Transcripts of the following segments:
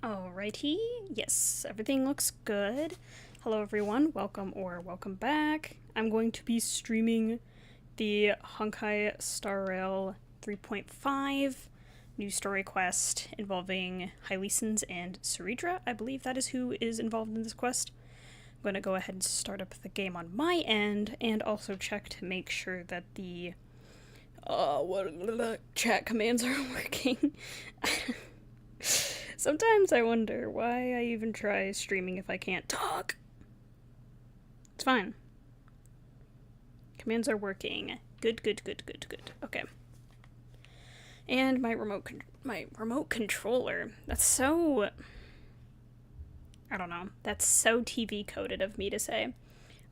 Alrighty, yes, everything looks good. Hello everyone, welcome or welcome back. I'm going to be streaming the Honkai Star Rail 3.5 new story quest involving Hylesons and Ceridra. I believe that is who is involved in this quest. I'm going to go ahead and start up the game on my end and also check to make sure that the chat commands are working. Sometimes I wonder why I even try streaming if I can't talk. It's fine. Commands are working. Good. Okay. And my remote controller. That's so... I don't know. That's so TV coded of me to say.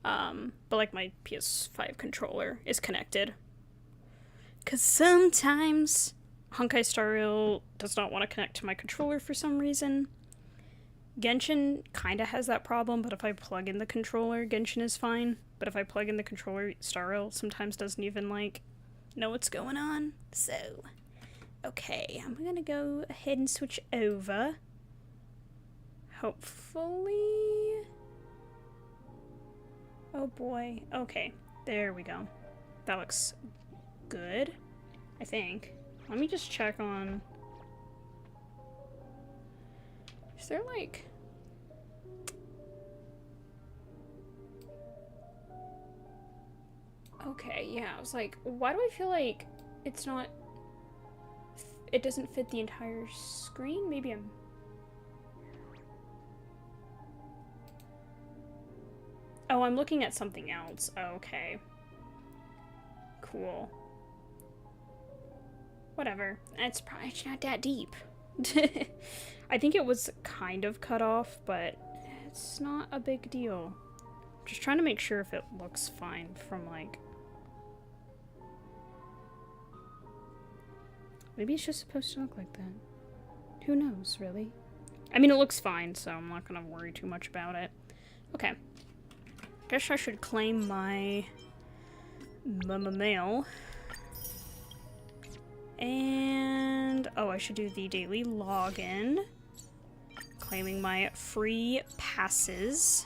But like my PS5 controller is connected. 'Cause sometimes Honkai Star Rail does not want to connect to my controller for some reason. Genshin kinda has that problem, but if I plug in the controller, Genshin is fine. But if I plug in the controller, Star Rail sometimes doesn't even, like, know what's going on. So, okay, I'm gonna go ahead and switch over. Hopefully... Oh boy. Okay, there we go. That looks good, I think. Let me just check on... Is there, like... Okay, yeah, I was like, why do I feel like it's not... It doesn't fit the entire screen? Maybe I'm... Oh, I'm looking at something else. Oh, okay. Cool. Whatever. It's not that deep. I think it was kind of cut off, but it's not a big deal. Just trying to make sure if it looks fine from, like... Maybe it's just supposed to look like that. Who knows, really? I mean, it looks fine, so I'm not gonna worry too much about it. Okay. Guess I should claim my... mail. And, oh, I should do the daily login. Claiming my free passes.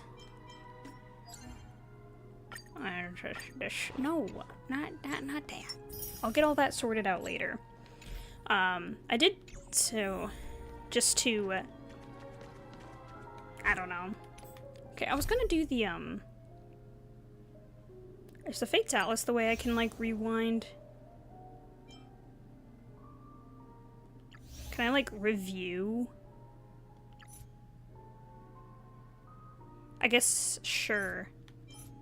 No, not that. I'll get all that sorted out later. I did, so, just to, I don't know. Okay, I was gonna do the, is the Fates Atlas the way I can, like, rewind? Can I, like, review? I guess, sure.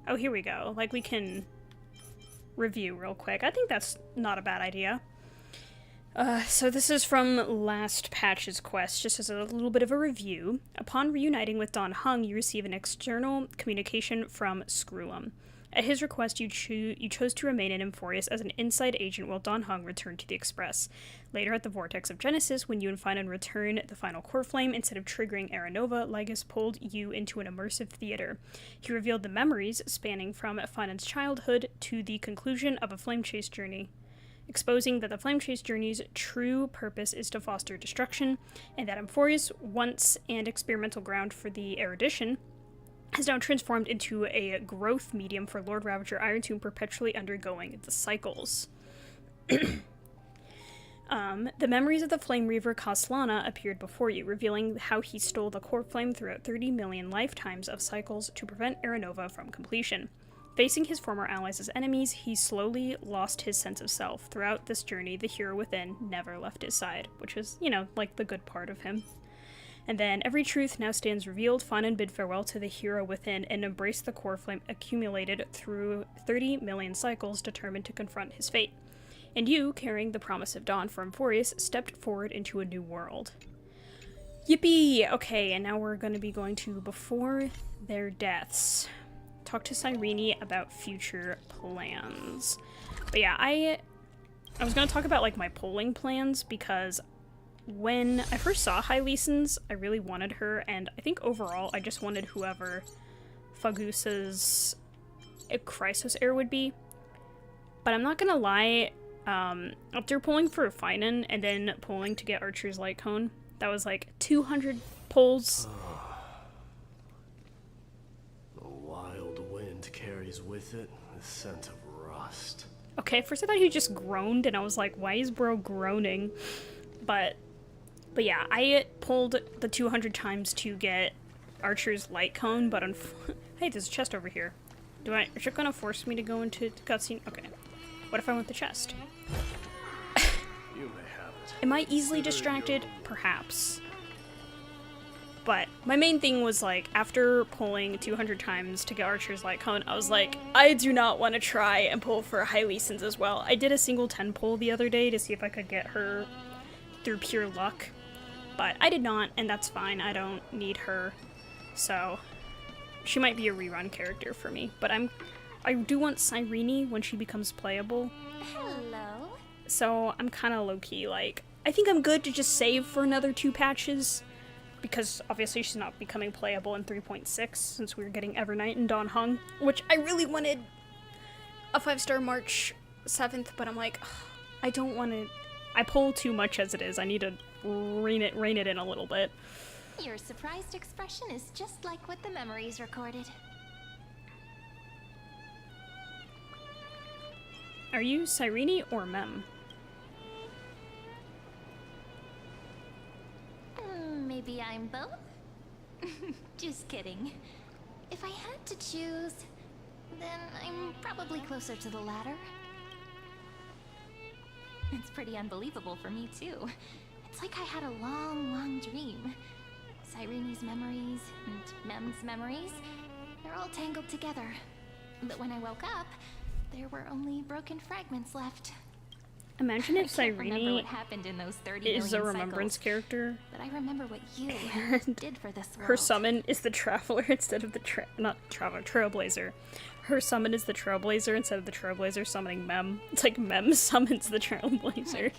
Oh, here we go. Like, we can review real quick. I think that's not a bad idea. So this is from last patch's quest, just as a little bit of a review. Upon reuniting with Don Hung, you receive an external communication from Screw'em. At his request, you chose to remain in Amphoreus as an inside agent while Don Hung returned to the Express. Later at the Vortex of Genesis, when you and Finan return the final core flame, instead of triggering Aranova, Lygus pulled you into an immersive theater. He revealed the memories spanning from Finan's childhood to the conclusion of a flame chase journey, exposing that the flame chase journey's true purpose is to foster destruction, and that Amphoreus, once an experimental ground for the erudition, has now transformed into a growth medium for Lord Ravager Irontomb, perpetually undergoing the cycles. The memories of the Flame Reaver Kaslana appeared before you, revealing how he stole the core flame throughout 30 million lifetimes of cycles to prevent Aranova from completion. Facing his former allies as enemies, he slowly lost his sense of self. Throughout this journey, the hero within never left his side, which was, you know, like the good part of him. And then, every truth now stands revealed. Finan bid farewell to the hero within and embraced the core flame accumulated through 30 million cycles, determined to confront his fate. And you, carrying the promise of dawn from Amphoreus, stepped forward into a new world. Yippee! Okay, and now we're going to be going to Before Their Deaths. Talk to Cyrene about future plans. But yeah, I was going to talk about, like, my polling plans, because when I first saw Hylesons, I really wanted her, and I think overall I just wanted whoever Fagusa's Chrysos heir would be. But I'm not gonna lie, after pulling for Finan and then pulling to get Archer's Light Cone, That was like 200 pulls. The wild wind carries with it the scent of rust. Okay, first I thought he just groaned, and I was like, why is bro groaning? But yeah, I pulled the 200 times to get Archer's light cone, but hey, there's a chest over here. Is it gonna force me to go into the cutscene? Okay. What if I want the chest? You may have it. Am I easily distracted? Perhaps. But my main thing was, like, after pulling 200 times to get Archer's light cone, I was like, I do not want to try and pull for Hylicense as well. I did a single 10 pull the other day to see if I could get her through pure luck, but I did not, and that's fine. I don't need her, so she might be a rerun character for me. But I do want Cyrene when she becomes playable. Hello. So I'm kind of low-key, like, I think I'm good to just save for another 2 patches, because obviously she's not becoming playable in 3.6 since we were getting Evernight and Dawn Hung, which I really wanted a 5-star March 7th, but I'm like, ugh, I don't want to. I pull too much as it is. I need to rein it in a little bit. Your surprised expression is just like what the memories recorded. Are you Cyrene or Mem? Maybe I'm both? Just kidding. If I had to choose, then I'm probably closer to the latter. It's pretty unbelievable for me, too. It's like I had a long, long dream. Cyrene's memories and Mem's memories, they're all tangled together. But when I woke up, there were only broken fragments left. Imagine if I can't remember Cyrene what happened in those 30 is a million remembrance cycles, character. but I remember what you did for this world. Her summon is the Traveler instead of the Trailblazer. Her summon is the Trailblazer instead of the Trailblazer summoning Mem. It's like Mem summons the Trailblazer.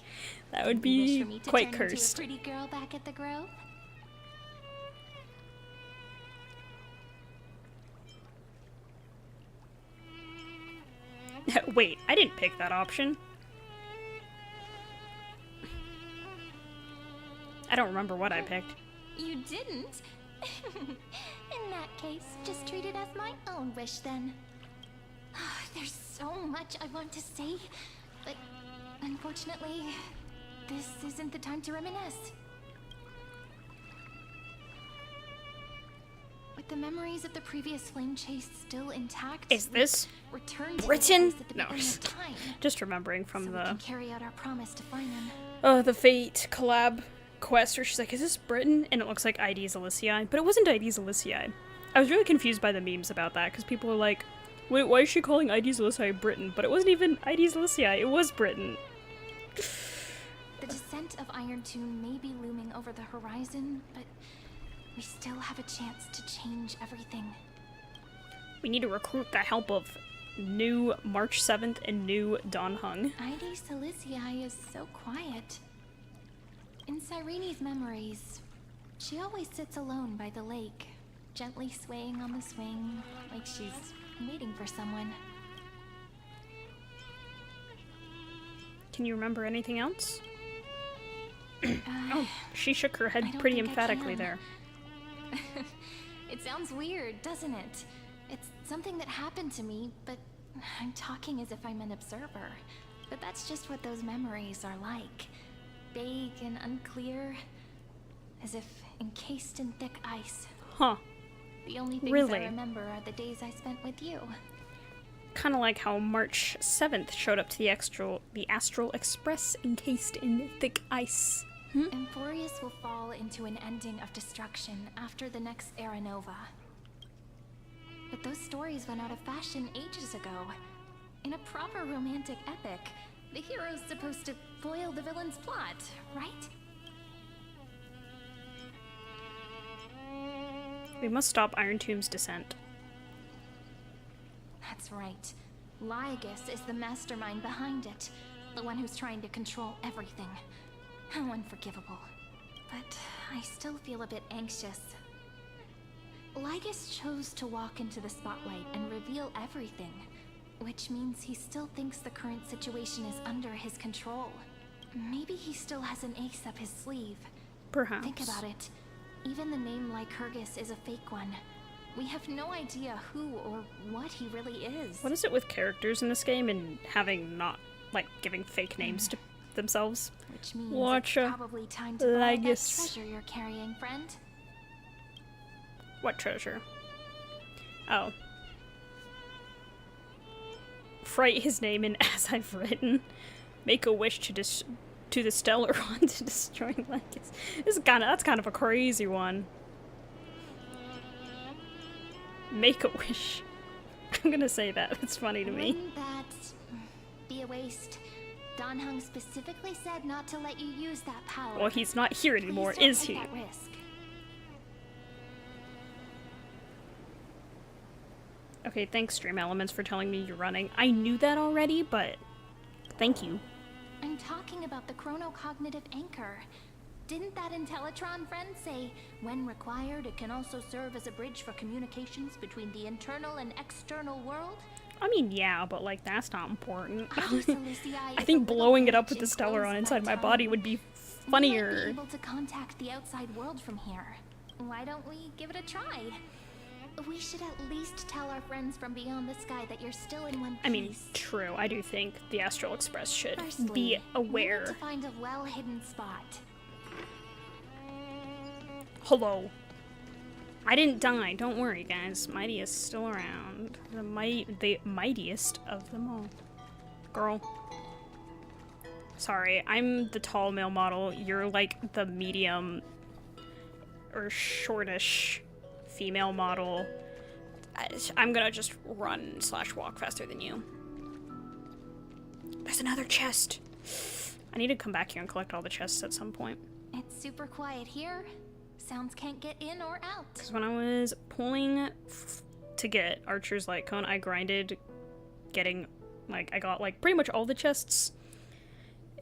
That would You wish be for me to quite turn cursed. Into a pretty girl back at the Grove? Wait, I didn't pick that option. I don't remember what I picked. You didn't? In that case, just treat it as my own wish then. There's so much I want to say, but unfortunately, this isn't the time to reminisce. With the memories of the previous flame chase still intact, Is this return to Britain? the place at the No, beginning of time, just remembering from so we can carry out our promise to find them. the Fate collab quest where she's like, is this Britain? And it looks like ID's Elysiae, but it wasn't ID's Elysiae. I was really confused by the memes about that, because people were like, wait, why is she calling ID's Elysiae Britain? But it wasn't even ID's Elysiae, it was Britain. The descent of Iron Tomb may be looming over the horizon, but we still have a chance to change everything. We need to recruit the help of new March 7th and new Dawn Hung. ID Elysiae is so quiet. In Cyrene's memories, she always sits alone by the lake, gently swaying on the swing, like she's waiting for someone. Can you remember anything else? Uh, Oh, she shook her head I don't pretty think I emphatically can. there. It sounds weird, doesn't it? It's something that happened to me, but I'm talking as if I'm an observer. But that's just what those memories are like. Vague and unclear, as if encased in thick ice. Huh. The only things Really? I remember are the days I spent with you. Kind of like how March 7th showed up to the Astral Express encased in thick ice. Amphoreus will fall into an ending of destruction after the next Era Nova. But those stories went out of fashion ages ago. In a proper romantic epic, the hero's supposed to foil the villain's plot, right? We must stop Iron Tomb's descent. That's right. Lygus is the mastermind behind it. The one who's trying to control everything. How unforgivable. But I still feel a bit anxious. Lygus chose to walk into the spotlight and reveal everything, which means he still thinks the current situation is under his control. Maybe he still has an ace up his sleeve. Perhaps. Think about it. Even the name Lycurgus is a fake one. We have no idea who or what he really is. What is it with characters in this game and having not, like, giving fake names to themselves? Which means Watch it's probably time to buy that treasure you're carrying, friend. What treasure? Oh. Write his name in as I've written. Make a wish to the Stellaron to destroy Lycus. That's kind of a crazy one. Make a wish. I'm gonna say that. It's funny to me. Wouldn't that be a waste? Don Hung specifically said not to let you use that power. Well, he's not here anymore, is he? That risk. Okay, thanks, Stream Elements, for telling me you're running. I knew that already, but thank you. I'm talking about the chronocognitive anchor. Didn't that Intellitron friend say, when required, it can also serve as a bridge for communications between the internal and external world? I mean, yeah, but, like, that's not important. I I think blowing it up with the Stellaron inside my body would be funnier. We might be able to contact the outside world from here. Why don't we give it a try? We should at least tell our friends from beyond the sky that you're still in one piece. I mean, true. I do think the Astral Express should Firstly, be we aware. need to find a well-hidden spot. Hello. I didn't die. Don't worry, guys. Mighty is still around. The mightiest of them all. Girl. Sorry, I'm the tall male model. You're like the medium or shortish female model. I'm gonna just run/walk faster than you. There's another chest. I need to come back here and collect all the chests at some point. It's super quiet here. Sounds can't get in or out. Because when I was pulling to get Archer's Light Cone, I grinded getting, like, I got, like, pretty much all the chests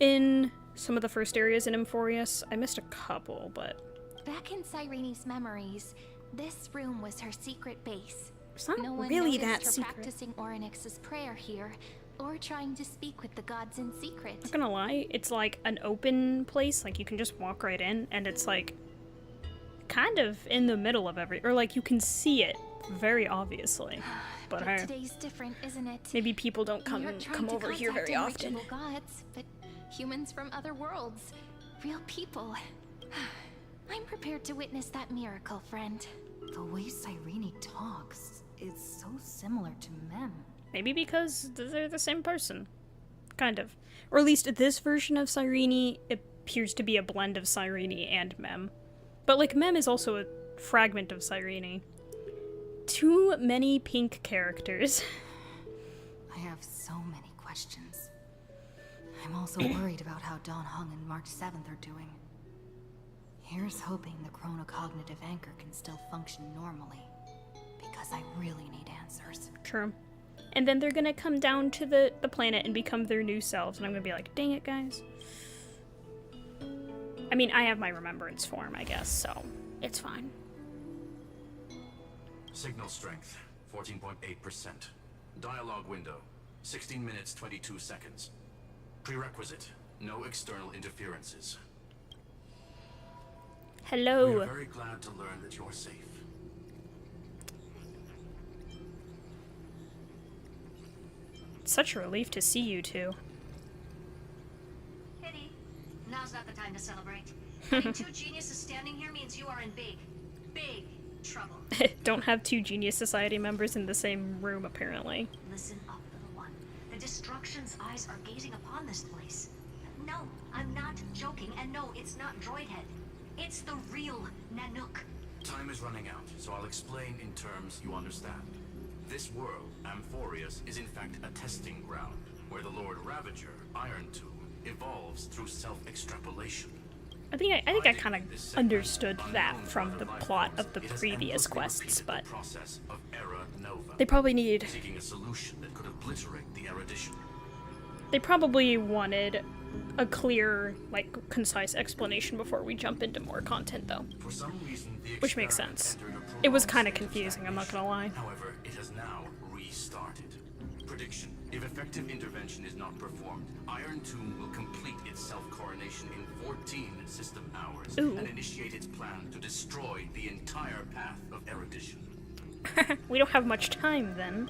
in some of the first areas in amphoreus. I missed a couple, but... Back in Cyrene's memories, this room was her secret base. It's not No one really noticed that her secret. practicing Orynyx's prayer here, or trying to speak with the gods in secret. Not gonna lie, it's like an open place, like you can just walk right in, and it's like kind of in the middle of or like you can see it very obviously. But today's different, isn't it? maybe people don't come You're trying to over here contact very often. unreachable gods, but humans from other worlds, real people. I'm prepared to witness that miracle, friend. The way Cyrene talks is so similar to Mem. Maybe because they're the same person. Kind of. Or at least this version of Cyrene appears to be a blend of Cyrene and Mem. But, like, Mem is also a fragment of Cyrene. Too many pink characters. I have so many questions. I'm also worried about how Don Hung and March 7th are doing. Here's hoping the chronocognitive anchor can still function normally. Because I really need answers. True. And then they're gonna come down to the planet and become their new selves, and I'm gonna be like, dang it, guys. I mean, I have my remembrance form, I guess, so it's fine. Signal strength, 14.8%. Dialogue window, 16 minutes, 22 seconds. Prerequisite, no external interferences. Hello. We are very glad to learn that you're safe. Such a relief to see you two. Pity. Now's not the time to celebrate. Having two geniuses standing here means you are in big, big trouble. Don't have two Genius Society members in the same room, apparently. Listen up, little one. The Destruction's eyes are gazing upon this place. No, I'm not joking, and no, it's not Droidhead. It's the real Nanook. Time is running out, so I'll explain in terms you understand. This world, amphoreus, is in fact a testing ground, where the Lord Ravager, Iron Tomb, evolves through self-extrapolation. I think I kind of understood that from the plot of the previous quests, but they probably need... Seeking a solution that could obliterate the erudition. They probably wanted a clear, like, concise explanation before we jump into more content, though. For some reason, the Which makes experiment sense. entered a It was prolonged kind of state confusing, I'm not gonna lie. However, it has now restarted. Prediction, If effective intervention is not performed, Iron Tomb will complete its self-coronation in 14 system hours Ooh. and initiate its plan to destroy the entire path of erudition. We don't have much time, then.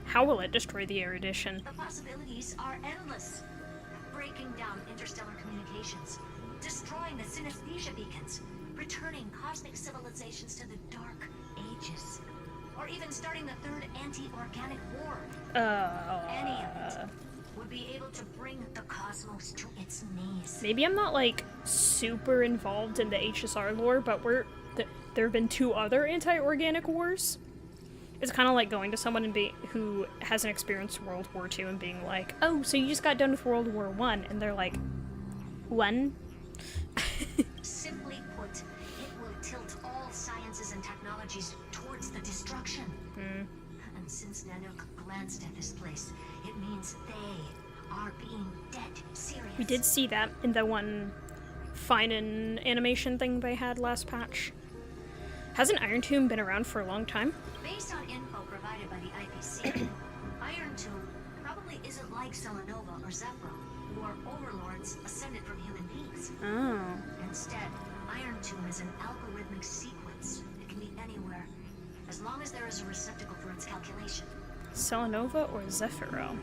How will it destroy the erudition? The possibilities are endless. Breaking down interstellar communications, destroying the synesthesia beacons, returning cosmic civilizations to the Dark Ages, or even starting the third anti-organic war. Any of it would be able to bring the cosmos to its knees. Maybe I'm not, like, super involved in the HSR lore, but there have been 2 other anti-organic wars. It's kind of like going to someone who hasn't experienced World War II and being like, oh, so you just got done with World War I, and they're like, one? Simply put, it will tilt all sciences and technologies towards the destruction. And since Nanook glanced at this place, it means they are being dead serious. We did see that in the one Finan animation thing they had last patch. Hasn't Iron Tomb been around for a long time? Based on info provided by the IPC, Iron Tomb probably isn't like Selenova or Zephyr, who are overlords ascended from human beings. Oh. Instead, Iron Tomb is an algorithmic sequence. It can be anywhere, as long as there is a receptacle for its calculation. Selenova or Zephyro?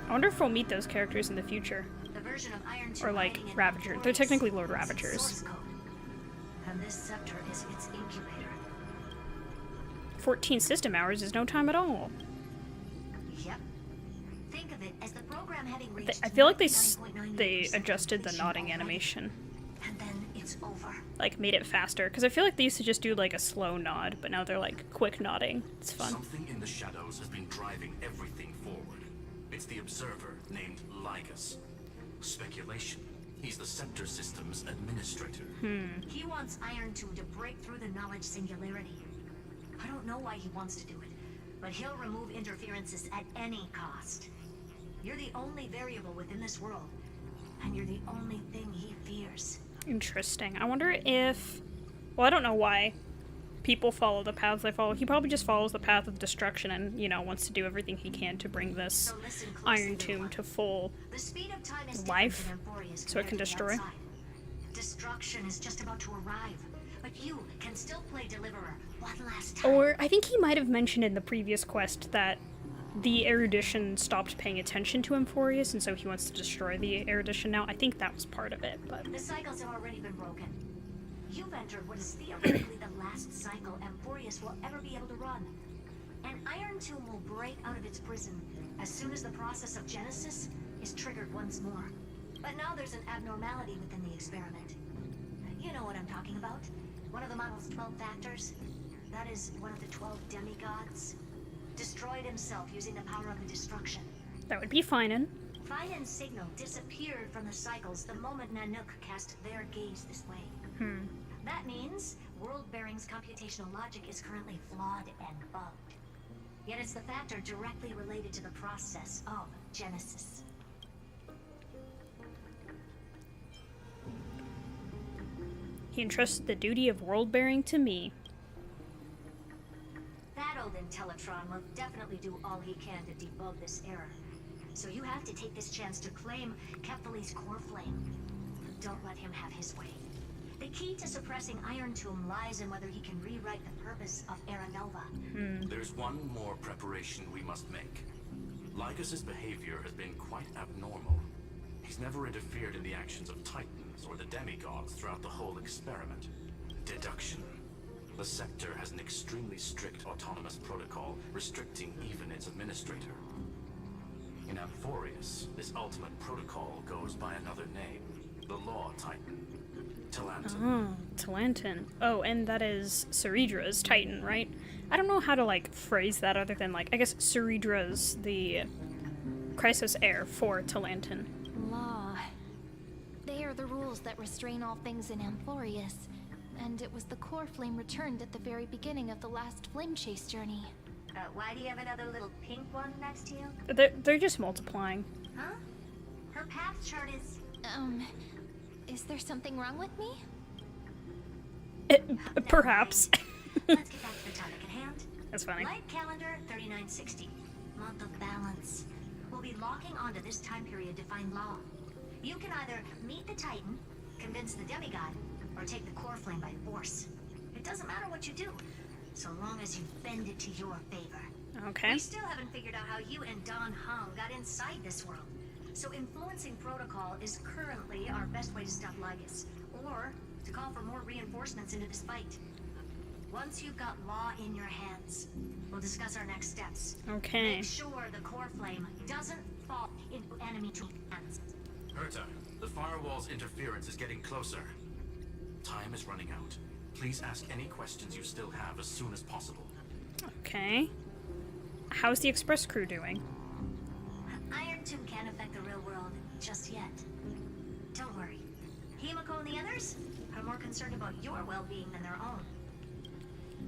I wonder if we'll meet those characters in the future. The version of Iron Tomb Or, like, hiding in Ravager. They're Amphoreus technically Lord is its Ravagers. source code. And this scepter is its incubator. 14 system hours is no time at all. Yep. Think of it as the program having reached I feel like they 99.98% adjusted the completion nodding already. animation. And then it's over. Like, made it faster. Because I feel like they used to just do, like, a slow nod, but now they're, like, quick nodding. It's fun. Something in the shadows has been driving everything forward. It's the observer named Lygus. Speculation. He's the Scepter System's administrator. He wants Iron Tomb to break through the knowledge singularity. I don't know why he wants to do it, but he'll remove interferences at any cost. You're the only variable within this world, and you're the only thing he fears. Interesting. I wonder if... Well, I don't know why people follow the paths they follow. He probably just follows the path of destruction and, you know, wants to do everything he can to bring this So listen closely, Iron Tomb little to one. full... The speed of time is life, different in Amphoreus so it can compared to the destroy. outside. Destruction is just about to arrive, but you can still play Deliverer one last time. Or, I think he might have mentioned in the previous quest that the erudition stopped paying attention to Amphoreus, and so he wants to destroy the erudition now. I think that was part of it, but... The cycles have already been broken. You've entered what is theoretically the last cycle Amphoreus will ever be able to run. And Iron Tomb will break out of its prison as soon as the process of Genesis is triggered once more. But now there's an abnormality within the experiment. You know what I'm talking about. One of the model's 12 factors. That is one of the 12 demigods. Destroyed himself using the power of the destruction. That would be Finan. Finan's signal disappeared from the cycles the moment Nanook cast their gaze this way. That means World Bearing's computational logic is currently flawed and bugged. Yet it's the factor directly related to the process of Genesis. He entrusted the duty of world-bearing to me. That old Intellitron will definitely do all he can to debug this error. So you have to take this chance to claim Kephal's core flame. Don't let him have his way. The key to suppressing Iron Tomb lies in whether he can rewrite the purpose of Era Nova. There's one more preparation we must make. Lycus's behavior has been quite abnormal. He's never interfered in the actions of Titans or the demigods throughout the whole experiment. Deduction. The Scepter has an extremely strict autonomous protocol restricting even its administrator. In Amphoreus, this ultimate protocol goes by another name, the Law Titan, Talantin. Oh, Talantin. Oh, and that is Ceridra's Titan, right? I don't know how to, like, phrase that other than, like, I guess Ceridra's the Chrysos heir for Talantin. Law. They are the rules that restrain all things in Amphoreus. And it was the core flame returned at the very beginning of the last flame chase journey. Why do you have another little pink one next to you? They're just multiplying. Huh? Her path chart is... Is there something wrong with me? Perhaps. Let's get back to the topic at hand. That's funny. Light calendar 3960. month of balance. We'll be locking onto this time period to find law. You can either meet the Titan, convince the demigod, or take the core flame by force. It doesn't matter what you do, so long as you bend it to your favor. Okay. We still haven't figured out how you and Don Hung got inside this world. So influencing protocol is currently our best way to stop Lygus, or to call for more reinforcements into this fight. Once you've got law in your hands, we'll discuss our next steps. Okay. Make sure the core flame doesn't fall into enemy hands. Herta, the firewall's interference is getting closer. Time is running out. Please ask any questions you still have as soon as possible. Okay. How's the express crew doing? Iron Tomb can't affect the real world just yet. Don't worry. Himiko and the others are more concerned about your well-being than their own.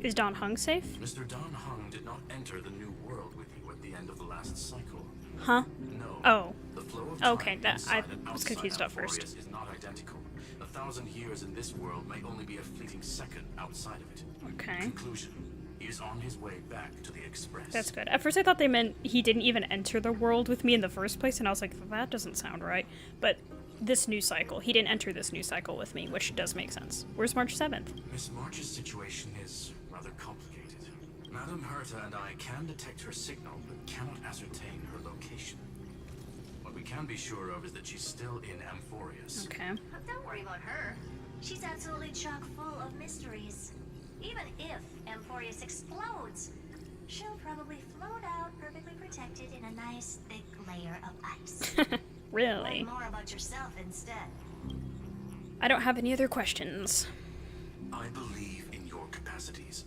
Is Don Hung safe? Mr. Don Hung did not enter the new world with you at the end of the last cycle. Huh? No. Oh. The flow of Okay, time that inside I and was outside confused at first. Amphoreus is not identical. 1,000 years in this world may only be a fleeting second outside of it. Okay. Conclusion. He is on his way back to the Express. That's good. At first I thought they meant he didn't even enter the world with me in the first place, and I was like, that doesn't sound right. But this new cycle, he didn't enter this new cycle with me, which does make sense. Where's March 7th? Miss March's situation is rather complicated. Madame Herta and I can detect her signal, but cannot ascertain her location. What we can be sure of is that she's still in Amphoreus. Okay. Don't worry about her. She's absolutely chock full of mysteries. Even if Amphoreus explodes, she'll probably float out perfectly protected in a nice thick layer of ice. Really? Learn more about yourself instead. I don't have any other questions. I believe in your capacities.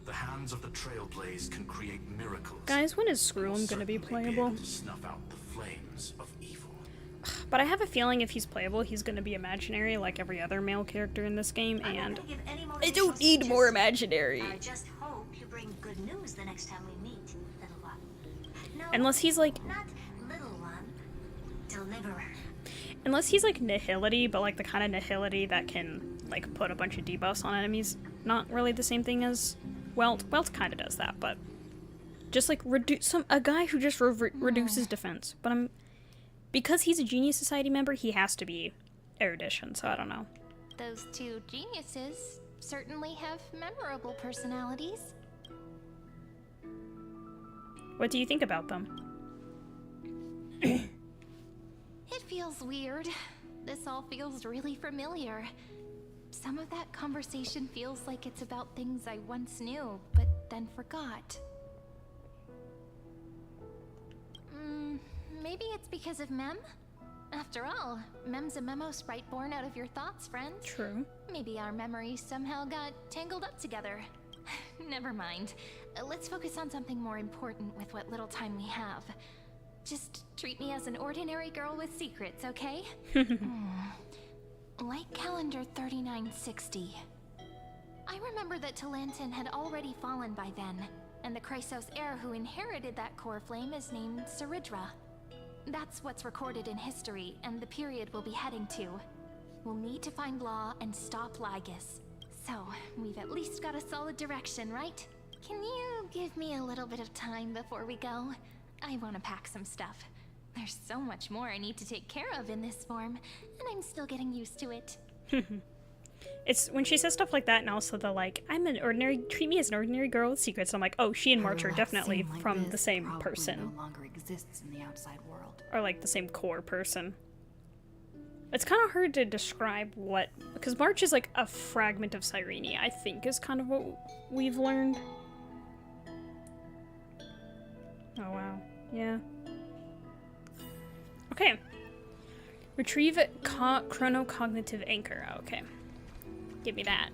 The hands of the Trailblaze can create miracles. Guys, when is Will Scroom gonna be certainly playable? able to snuff out the flames of evil. But I have a feeling if he's playable, he's gonna be imaginary like every other male character in this game, I'm not and gonna give any I don't motivational need more speeches. imaginary. I just hope you bring good news the next time we meet, little one. No, Unless he's like, not little one. Deliverer. unless he's like Nihility, but like the kind of Nihility that can like put a bunch of debuffs on enemies. Not really the same thing as Welt. Welt kind of does that, but just like a guy who just reduces defense. But because he's a Genius Society member, he has to be erudition. So I don't know. Those two geniuses certainly have memorable personalities. What do you think about them? It feels weird. This all feels really familiar. Some of that conversation feels like it's about things I once knew, but then forgot. Maybe it's because of Mem? After all, Mem's a memo sprite born out of your thoughts, friend. True. Maybe our memories somehow got tangled up together. Never mind. Let's focus on something more important with what little time we have. Just treat me as an ordinary girl with secrets, okay? Like calendar 3960. I remember that Talantin had already fallen by then, and the Chrysos heir who inherited that core flame is named Saridra. That's what's recorded in history, and the period we'll be heading to. We'll need to find Law and stop Lygus. So, we've at least got a solid direction, right? Can you give me a little bit of time before we go? I want to pack some stuff. There's so much more I need to take care of in this form, and I'm still getting used to it. It's when she says stuff like that, and also the like, treat me as an ordinary girl with secrets. I'm like, oh, she and March are definitely Scene like from this the same probably person, no longer exists in the outside world. or like the same core person. It's kind of hard to describe what, because March is like a fragment of Cyrene, I think, is kind of what we've learned. Oh wow, yeah. Okay. Retrieve chronocognitive anchor. Okay. Give me that.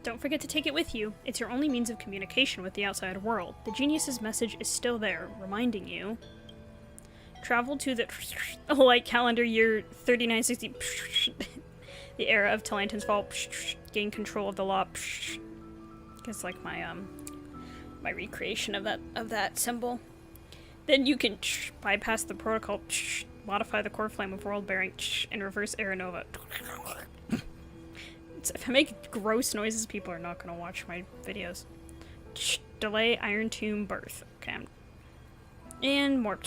Don't forget to take it with you. It's your only means of communication with the outside world. The Genius's message is still there, reminding you. Travel to the like calendar year 3960. The era of Talantin's fall. Gain control of the law. It's like my my recreation of that symbol. Then you can bypass the protocol, modify the core flame of world bearing, and reverse Aranova. If I make gross noises, people are not going to watch my videos. Delay Iron Tomb birth. Okay. And more.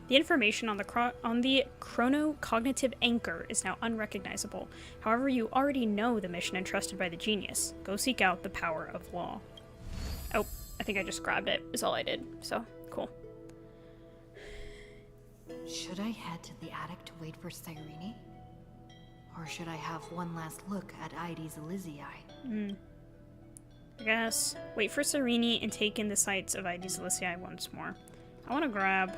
The information on the chronocognitive anchor is now unrecognizable. However, you already know the mission entrusted by the genius. Go seek out the power of law. Oh, I think I just grabbed it, is all I did. So, cool. Should I head to the attic to wait for Cyrene? Or should I have one last look at Ides Elysiae? I guess. Wait for Cyrene and take in the sights of Ides Elysiae once more. I want to grab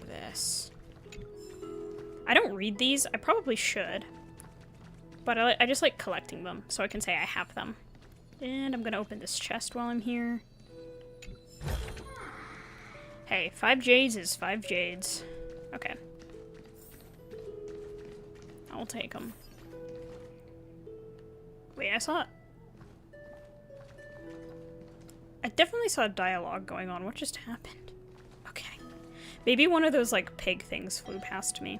this. I don't read these. I probably should. But I just like collecting them, so I can say I have them. And I'm gonna open this chest while I'm here. Hey, 5 jades is 5 jades. Okay. I'll take them. Wait, I definitely saw dialogue going on. What just happened? Okay. Maybe one of those, like, pig things flew past me.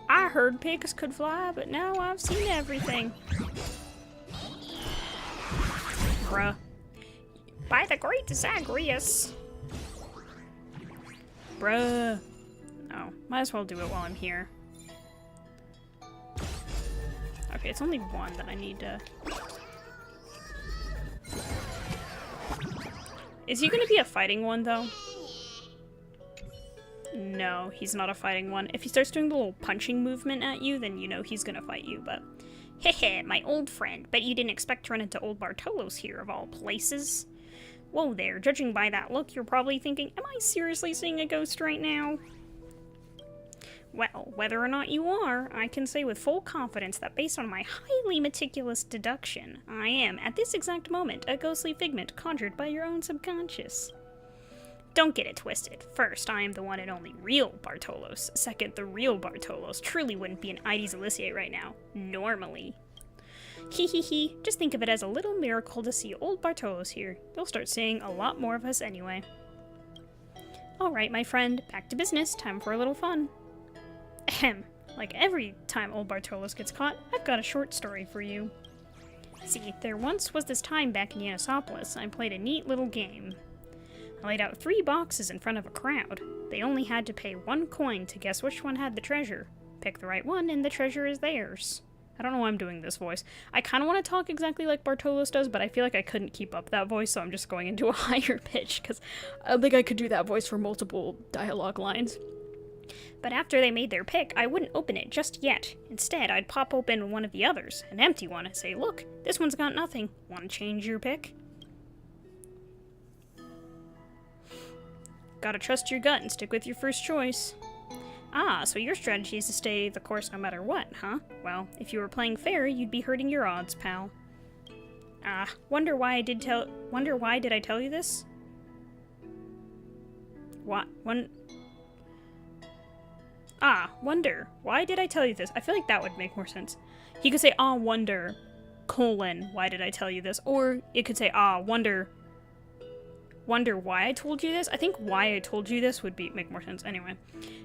I heard pigs could fly, but now I've seen everything. Bruh. By the great Zagreus. Bruh. Oh, might as well do it while I'm here. Okay, it's only one that I need to... Is he gonna be a fighting one, though? No, he's not a fighting one. If he starts doing the little punching movement at you, then you know he's gonna fight you, but... Hehe, my old friend. Bet you didn't expect to run into old Bartolos here, of all places. Whoa there, judging by that look, you're probably thinking, am I seriously seeing a ghost right now? Well, whether or not you are, I can say with full confidence that based on my highly meticulous deduction, I am, at this exact moment, a ghostly figment conjured by your own subconscious. Don't get it twisted. First, I am the one and only real Bartolos. Second, the real Bartolos truly wouldn't be an Ides Elysiae right now. Normally. Hee hee hee. Just think of it as a little miracle to see old Bartolos here. You'll start seeing a lot more of us anyway. Alright, my friend. Back to business. Time for a little fun. Ahem. Like every time old Bartolos gets caught, I've got a short story for you. See, there once was this time back in Yanisopolis, I played a neat little game. I laid out 3 boxes in front of a crowd. They only had to pay 1 coin to guess which one had the treasure. Pick the right one and the treasure is theirs. I don't know why I'm doing this voice. I kind of want to talk exactly like Bartolos does, but I feel like I couldn't keep up that voice, so I'm just going into a higher pitch, because I don't think I could do that voice for multiple dialogue lines. But after they made their pick, I wouldn't open it just yet. Instead, I'd pop open one of the others, an empty one, and say, look, this one's got nothing. Want to change your pick? Gotta trust your gut and stick with your first choice. Ah, so your strategy is to stay the course no matter what, huh? Well, if you were playing fair, you'd be hurting your odds, pal. Ah, wonder why did I tell you this? What? Wonder. Why did I tell you this? I feel like that would make more sense. He could say, wonder, why did I tell you this? Or it could say, wonder why I told you this? I think why I told you this would make more sense. Anyway.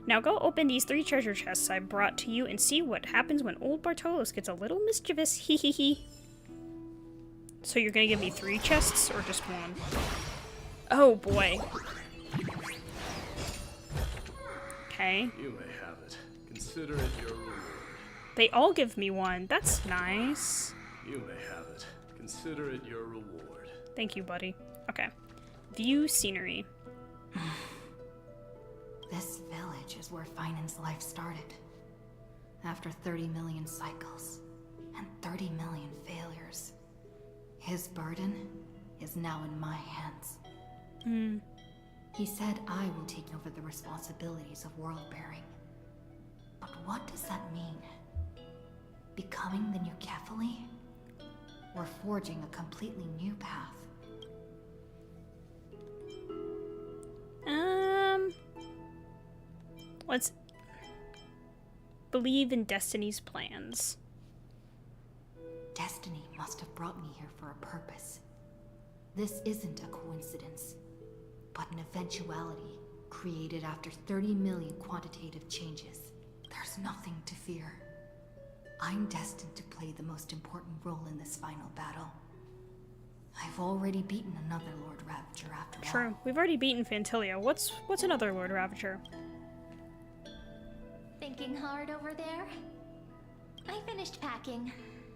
Now go open these 3 treasure chests I brought to you and see what happens when old Bartolos gets a little mischievous. Hee hee hee. So you're gonna give me 3 chests or just 1? Oh boy. Okay. You may have it. Consider it your reward. They all give me 1. That's nice. You may have it. Consider it your reward. Thank you, buddy. Okay. View scenery. This village is where Finan's life started. After 30 million cycles and 30 million failures, his burden is now in my hands. He said I will take over the responsibilities of world-bearing. But what does that mean? Becoming the new Kefali? Or forging a completely new path? Let's believe in Destiny's plans. Destiny must have brought me here for a purpose. This isn't a coincidence, but an eventuality created after 30 million quantitative changes. There's nothing to fear. I'm destined to play the most important role in this final battle. I've already beaten another Lord Ravager after all. True. We've already beaten Xynthia. What's another Lord Ravager? Thinking hard over there? I finished packing.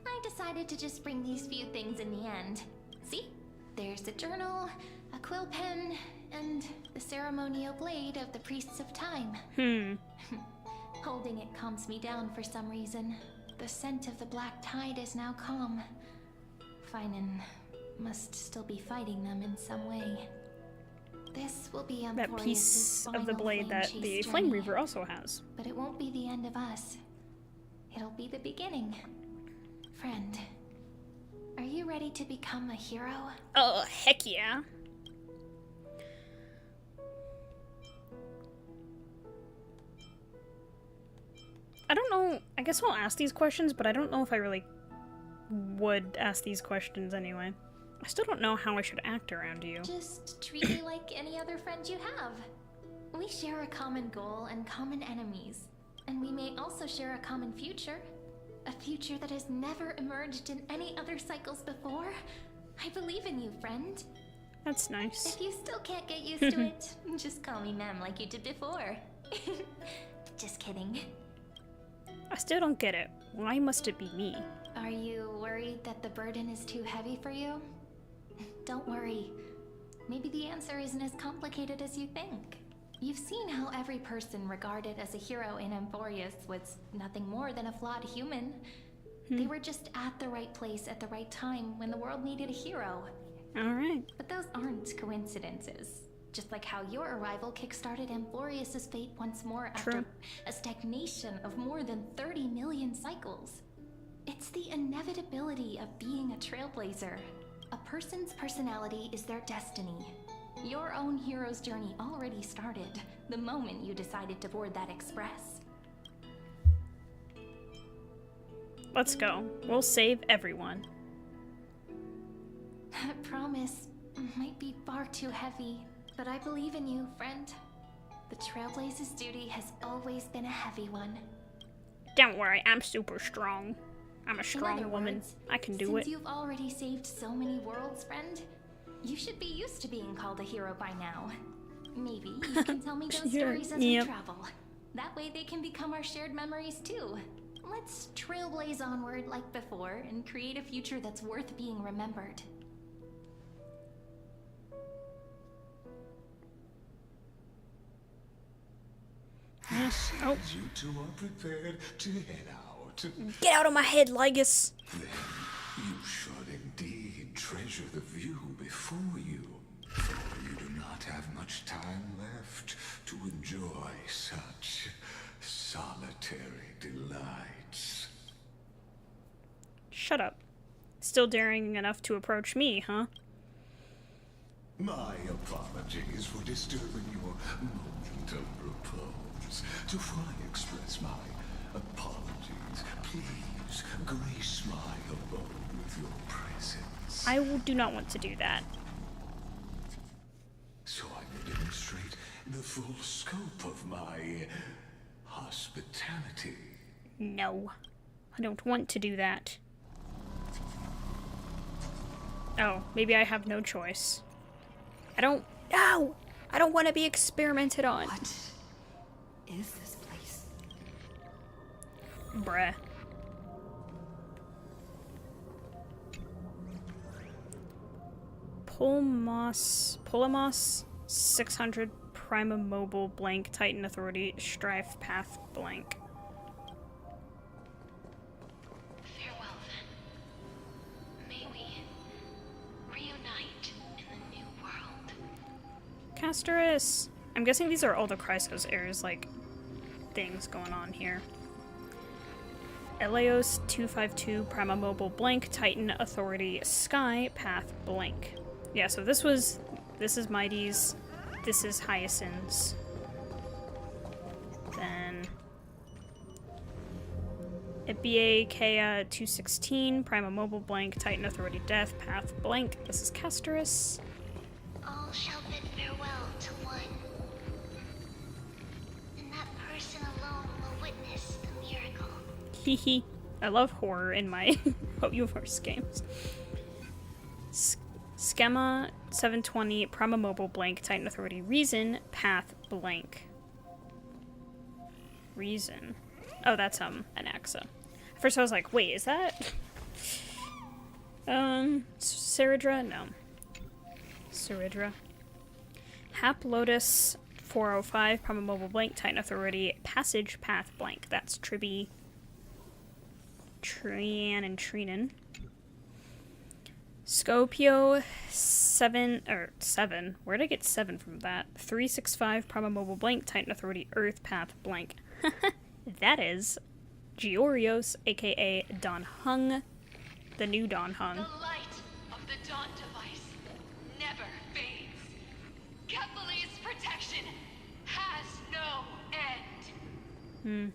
I decided to just bring these few things in the end. See? There's a journal, a quill pen, and the ceremonial blade of the Priests of Time. Holding it calms me down for some reason. The scent of the black tide is now calm. Finan must still be fighting them in some way. This will be That piece of the blade that the Flame Reaver also has. But it won't be the end of us. It'll be the beginning. Friend, are you ready to become a hero? Oh, heck yeah. I don't know. I guess I'll ask these questions, but I don't know if I really would ask these questions anyway. I still don't know how I should act around you. Just treat me like any other friend you have. We share a common goal and common enemies. And we may also share a common future. A future that has never emerged in any other cycles before. I believe in you, friend. That's nice. If you still can't get used to it, just call me ma'am like you did before. Just kidding. I still don't get it. Why must it be me? Are you worried that the burden is too heavy for you? Don't worry. Maybe the answer isn't as complicated as you think. You've seen how every person regarded as a hero in Amphoreus was nothing more than a flawed human. They were just at the right place at the right time when the world needed a hero. Alright. But those aren't coincidences. Just like how your arrival kickstarted Amphoreus' fate once more after a stagnation of more than 30 million cycles. It's the inevitability of being a trailblazer. A person's personality is their destiny. Your own hero's journey already started the moment you decided to board that express. Let's go. We'll save everyone. That promise might be far too heavy, but I believe in you, friend. The Trailblaze's duty has always been a heavy one. Don't worry, I'm super strong. I'm a In strong other woman. words, I can do since it. you've already saved so many worlds, friend, you should be used to being called a hero by now. Maybe you can tell me those stories as we travel. That way they can become our shared memories too. Let's trailblaze onward like before and create a future that's worth being remembered. Oh. You two are prepared to head out. Get out of my head, Lygus. Then you should indeed treasure the view before you, for you do not have much time left to enjoy such solitary delights. Shut up. Still daring enough to approach me, huh? My apologies for disturbing your moment of repose. To fully express my apologies, please grace my abode with your presence. I do not want to do that. So I will demonstrate the full scope of my hospitality. No. I don't want to do that. Oh, maybe I have no choice. No! I don't want to be experimented on. What is this place? Bruh. Polemos 600 Prima Mobile blank Titan Authority Strife Path blank. Farewell then. May we reunite in the new world. Castorus! I'm guessing these are all the Chrysos heirs, like, things going on here. Eleos 252 Prima Mobile blank Titan Authority Sky Path blank. Yeah, so this is Mighty's, this is Hyacinth's. Then Ibia Kea 216 Prima Mobile blank Titan Authority Death Path blank. This is Castorus. All shall bid farewell to one. And that person alone will witness the miracle. Hehe. I love horror in my UForce games. Schema 720, Prima Mobile blank, Titan Authority, Reason, Path blank. Reason. Oh, that's an AXA. At first I was like, wait, is that Saridra? No. Saridra. Hap Lotus 405, Prima Mobile blank, Titan Authority, Passage Path blank. That's Triby, Trian, and Trinan. Scopio 7. Where'd I get 7 from that? 365, Prima Mobile blank, Titan Authority, Earth Path blank. That is Georios, aka Don Hung, the new Don Hung. The light of the Dawn device never fades. Kepali's protection has no end.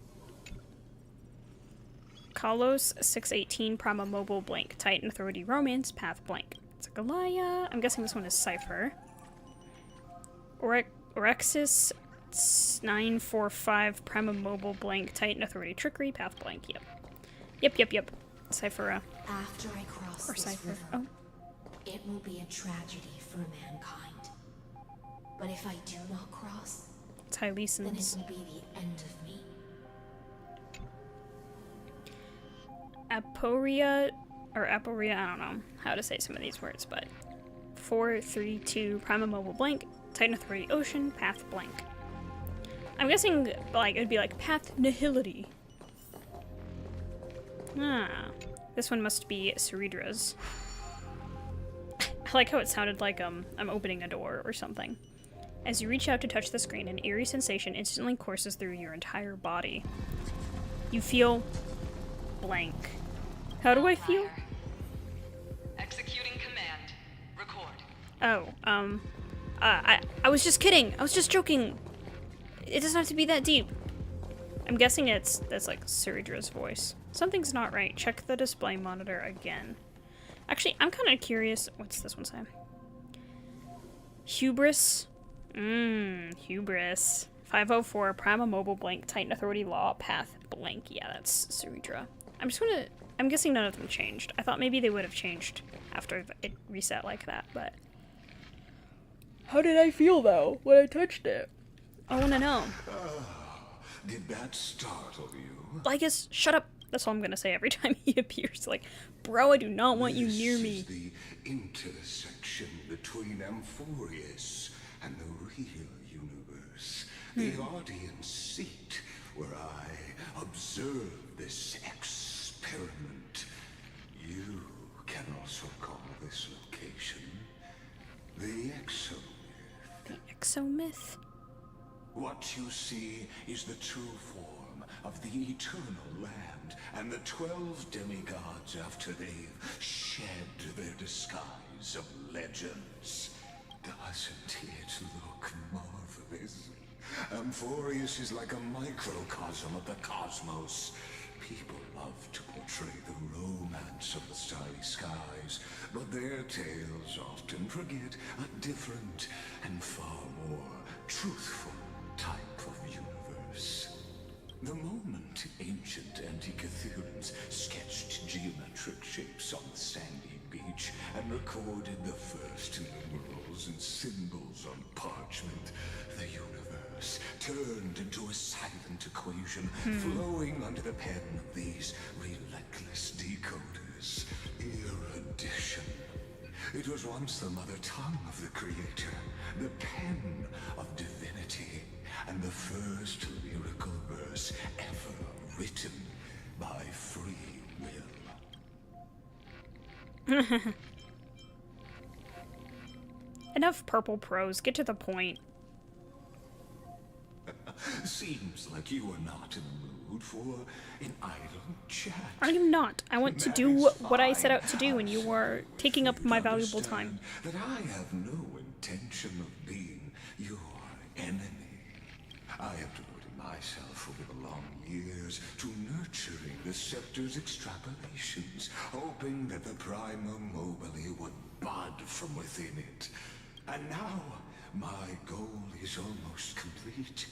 Kalos 618, Prima Mobile blank, Titan Authority, Romance, Path blank. It's a Galaya. I'm guessing this one is Cypher. Orexis 945, Prima Mobile blank, Titan Authority, Trickery, Path blank. Yep. Cypher. After I cross Or this Cypher. river, Oh. it will be a tragedy for mankind. But if I do not cross, then it Tyleasons. will be the end of me. Aporia, I don't know how to say some of these words, but 432, Prima Mobile blank, Titan Authority, Ocean, Path blank. I'm guessing, like, it'd be like Path Nihility. This one must be Ceridra's. I like how it sounded like, I'm opening a door or something. As you reach out to touch the screen, an eerie sensation instantly courses through your entire body. You feel blank. How do I feel? Executing command. Record. Oh, I was just kidding. I was just joking. It doesn't have to be that deep. I'm guessing that's like Ceridra's voice. Something's not right. Check the display monitor again. Actually, I'm kind of curious. What's this one say? Hubris. Hubris. 504, Prima Mobile blank, Titan Authority Law, Path blank. Yeah, that's Ceridra. I'm guessing none of them changed. I thought maybe they would have changed after it reset like that, but... How did I feel, though, when I touched it? I want to know. Did that startle you? Lycus, shut up. That's all I'm going to say every time he appears. Like, bro, I do not want you near This me. is the intersection between amphoreus and the real universe. The audience seat where I observe this experiment. You can also call this location the exomyth. The exomyth? What you see is the true form of the eternal land and the 12 demigods after they've shed their disguise of legends. Doesn't it look marvelous? Amphoreus is like a microcosm of the cosmos. People love to portray the romance of the starry skies, but their tales often forget a different and far more truthful type of universe. The moment ancient Antikytherians sketched geometric shapes on the sandy beach and recorded the first numerals and symbols on parchment, the universe turned into a silent equation flowing under the pen of these relentless decoders. Erudition. It was once the mother tongue of the creator, the pen of divinity, and the first lyrical verse ever written by free will. Enough purple prose. Get to the point. Seems like you are not in the mood for an idle chat. I am not. I want to do what I set out to do, and you are taking up my valuable time. That I have no intention of being your enemy. I have devoted myself over the long years to nurturing the scepter's extrapolations, hoping that the Prima Mobile would bud from within it. And now, my goal is almost complete.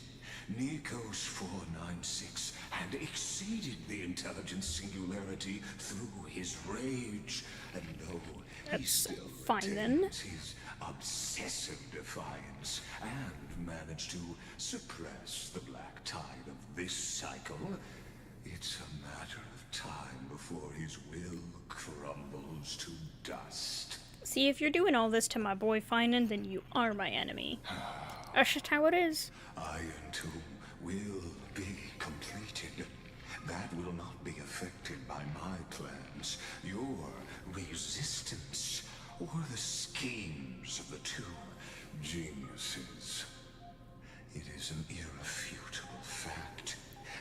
Nikos 496 and Xynthia exceeded the intelligence singularity through his rage, and no, he That's still fine then. retains his obsessive defiance and managed to suppress the black tide of this cycle. It's a matter of time before his will crumbles to dust. See, if you're doing all this to my boy Finan, then you are my enemy. That's just how it is. Iron Tomb will be completed. That will not be affected by my plans, your resistance, or the schemes of the two geniuses. It is an irrefutable fact,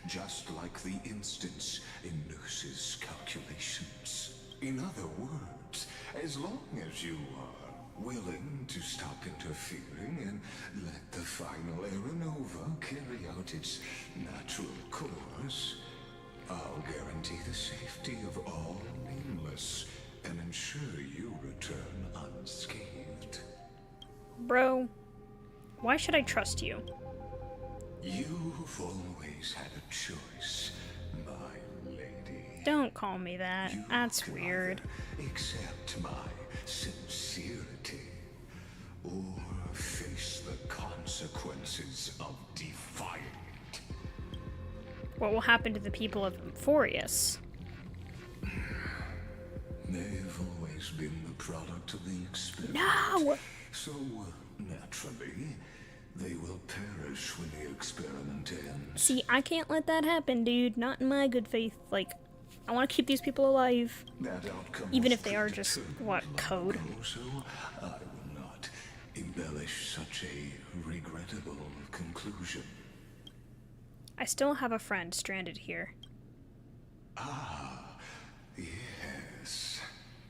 just like the instance in Noose's calculations. In other words, as long as you are willing to stop interfering and let the final Aeronova carry out its natural course, I'll guarantee the safety of all nameless and ensure you return unscathed. Bro, why should I trust you? You've always had a choice, my lady. Don't call me that. You That's can weird. either accept my sincerity or face the consequences of defying it. What will happen to the people of amphoreus? They've always been the product of the experiment. No! So, naturally, they will perish when the experiment ends. See, I can't let that happen, dude. Not in my good faith. Like, I want to keep these people alive. That outcome Even was if they are just, predetermined what, long code? ago, so I will not embellish such a regrettable conclusion. I still have a friend stranded here. Ah, yes.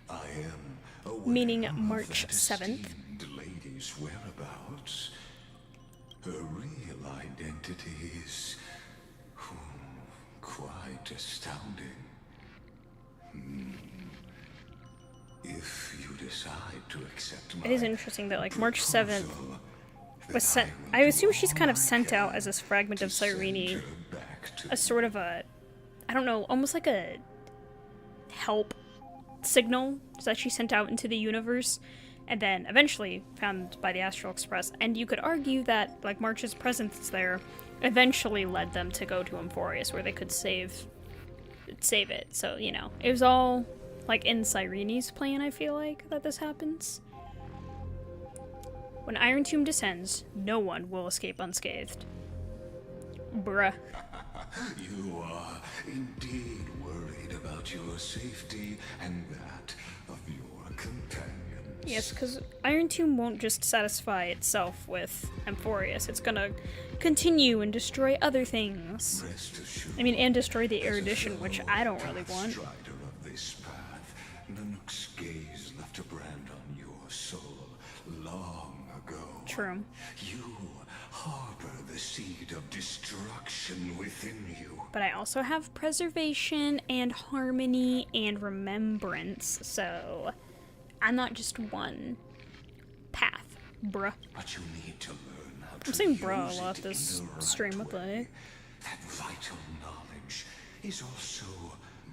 I am aware Meaning of March that 7th. esteemed lady's whereabouts. Her real identity is quite astounding. If you decide to accept my It is interesting that, like, March 7th proposal, was then sent. will I do assume she's all kind of I sent out can as this fragment of to send Cyrene, her back to a sort of a, I don't know, almost like a help signal that she sent out into the universe, and then eventually found by the Astral Express. And you could argue that, like, March's presence there eventually led them to go to amphoreus, where they could save it. So, you know, it was all, like, in Cyrene's plan, I feel like, that this happens. When Iron Tomb descends, no one will escape unscathed. Bruh. You are indeed worried about your safety and that of your companions. Yes, because Iron Tomb won't just satisfy itself with amphoreus. It's gonna continue and destroy other things. Rest assured, I mean, and destroy the as a erudition, which fellow I don't really want. strider of this path, Nanook's gaze left a brand on your soul long ago. True. You harbor the seed of destruction within you. But I also have preservation and harmony and remembrance, so I'm not just one path, bruh. But you need to learn how to I'm saying use bruh a lot it this in the right stream with way. That vital knowledge is also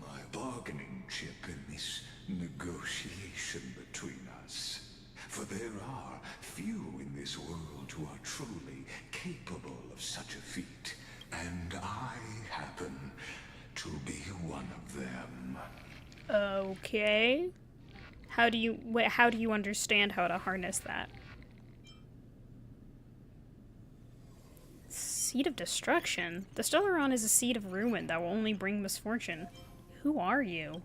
my bargaining chip in this negotiation between us. For there are few in this world who are truly capable of such a feat, and I happen to be one of them. Okay. How do you understand how to harness that? Seed of destruction? The Stellaron is a seed of ruin that will only bring misfortune. Who are you?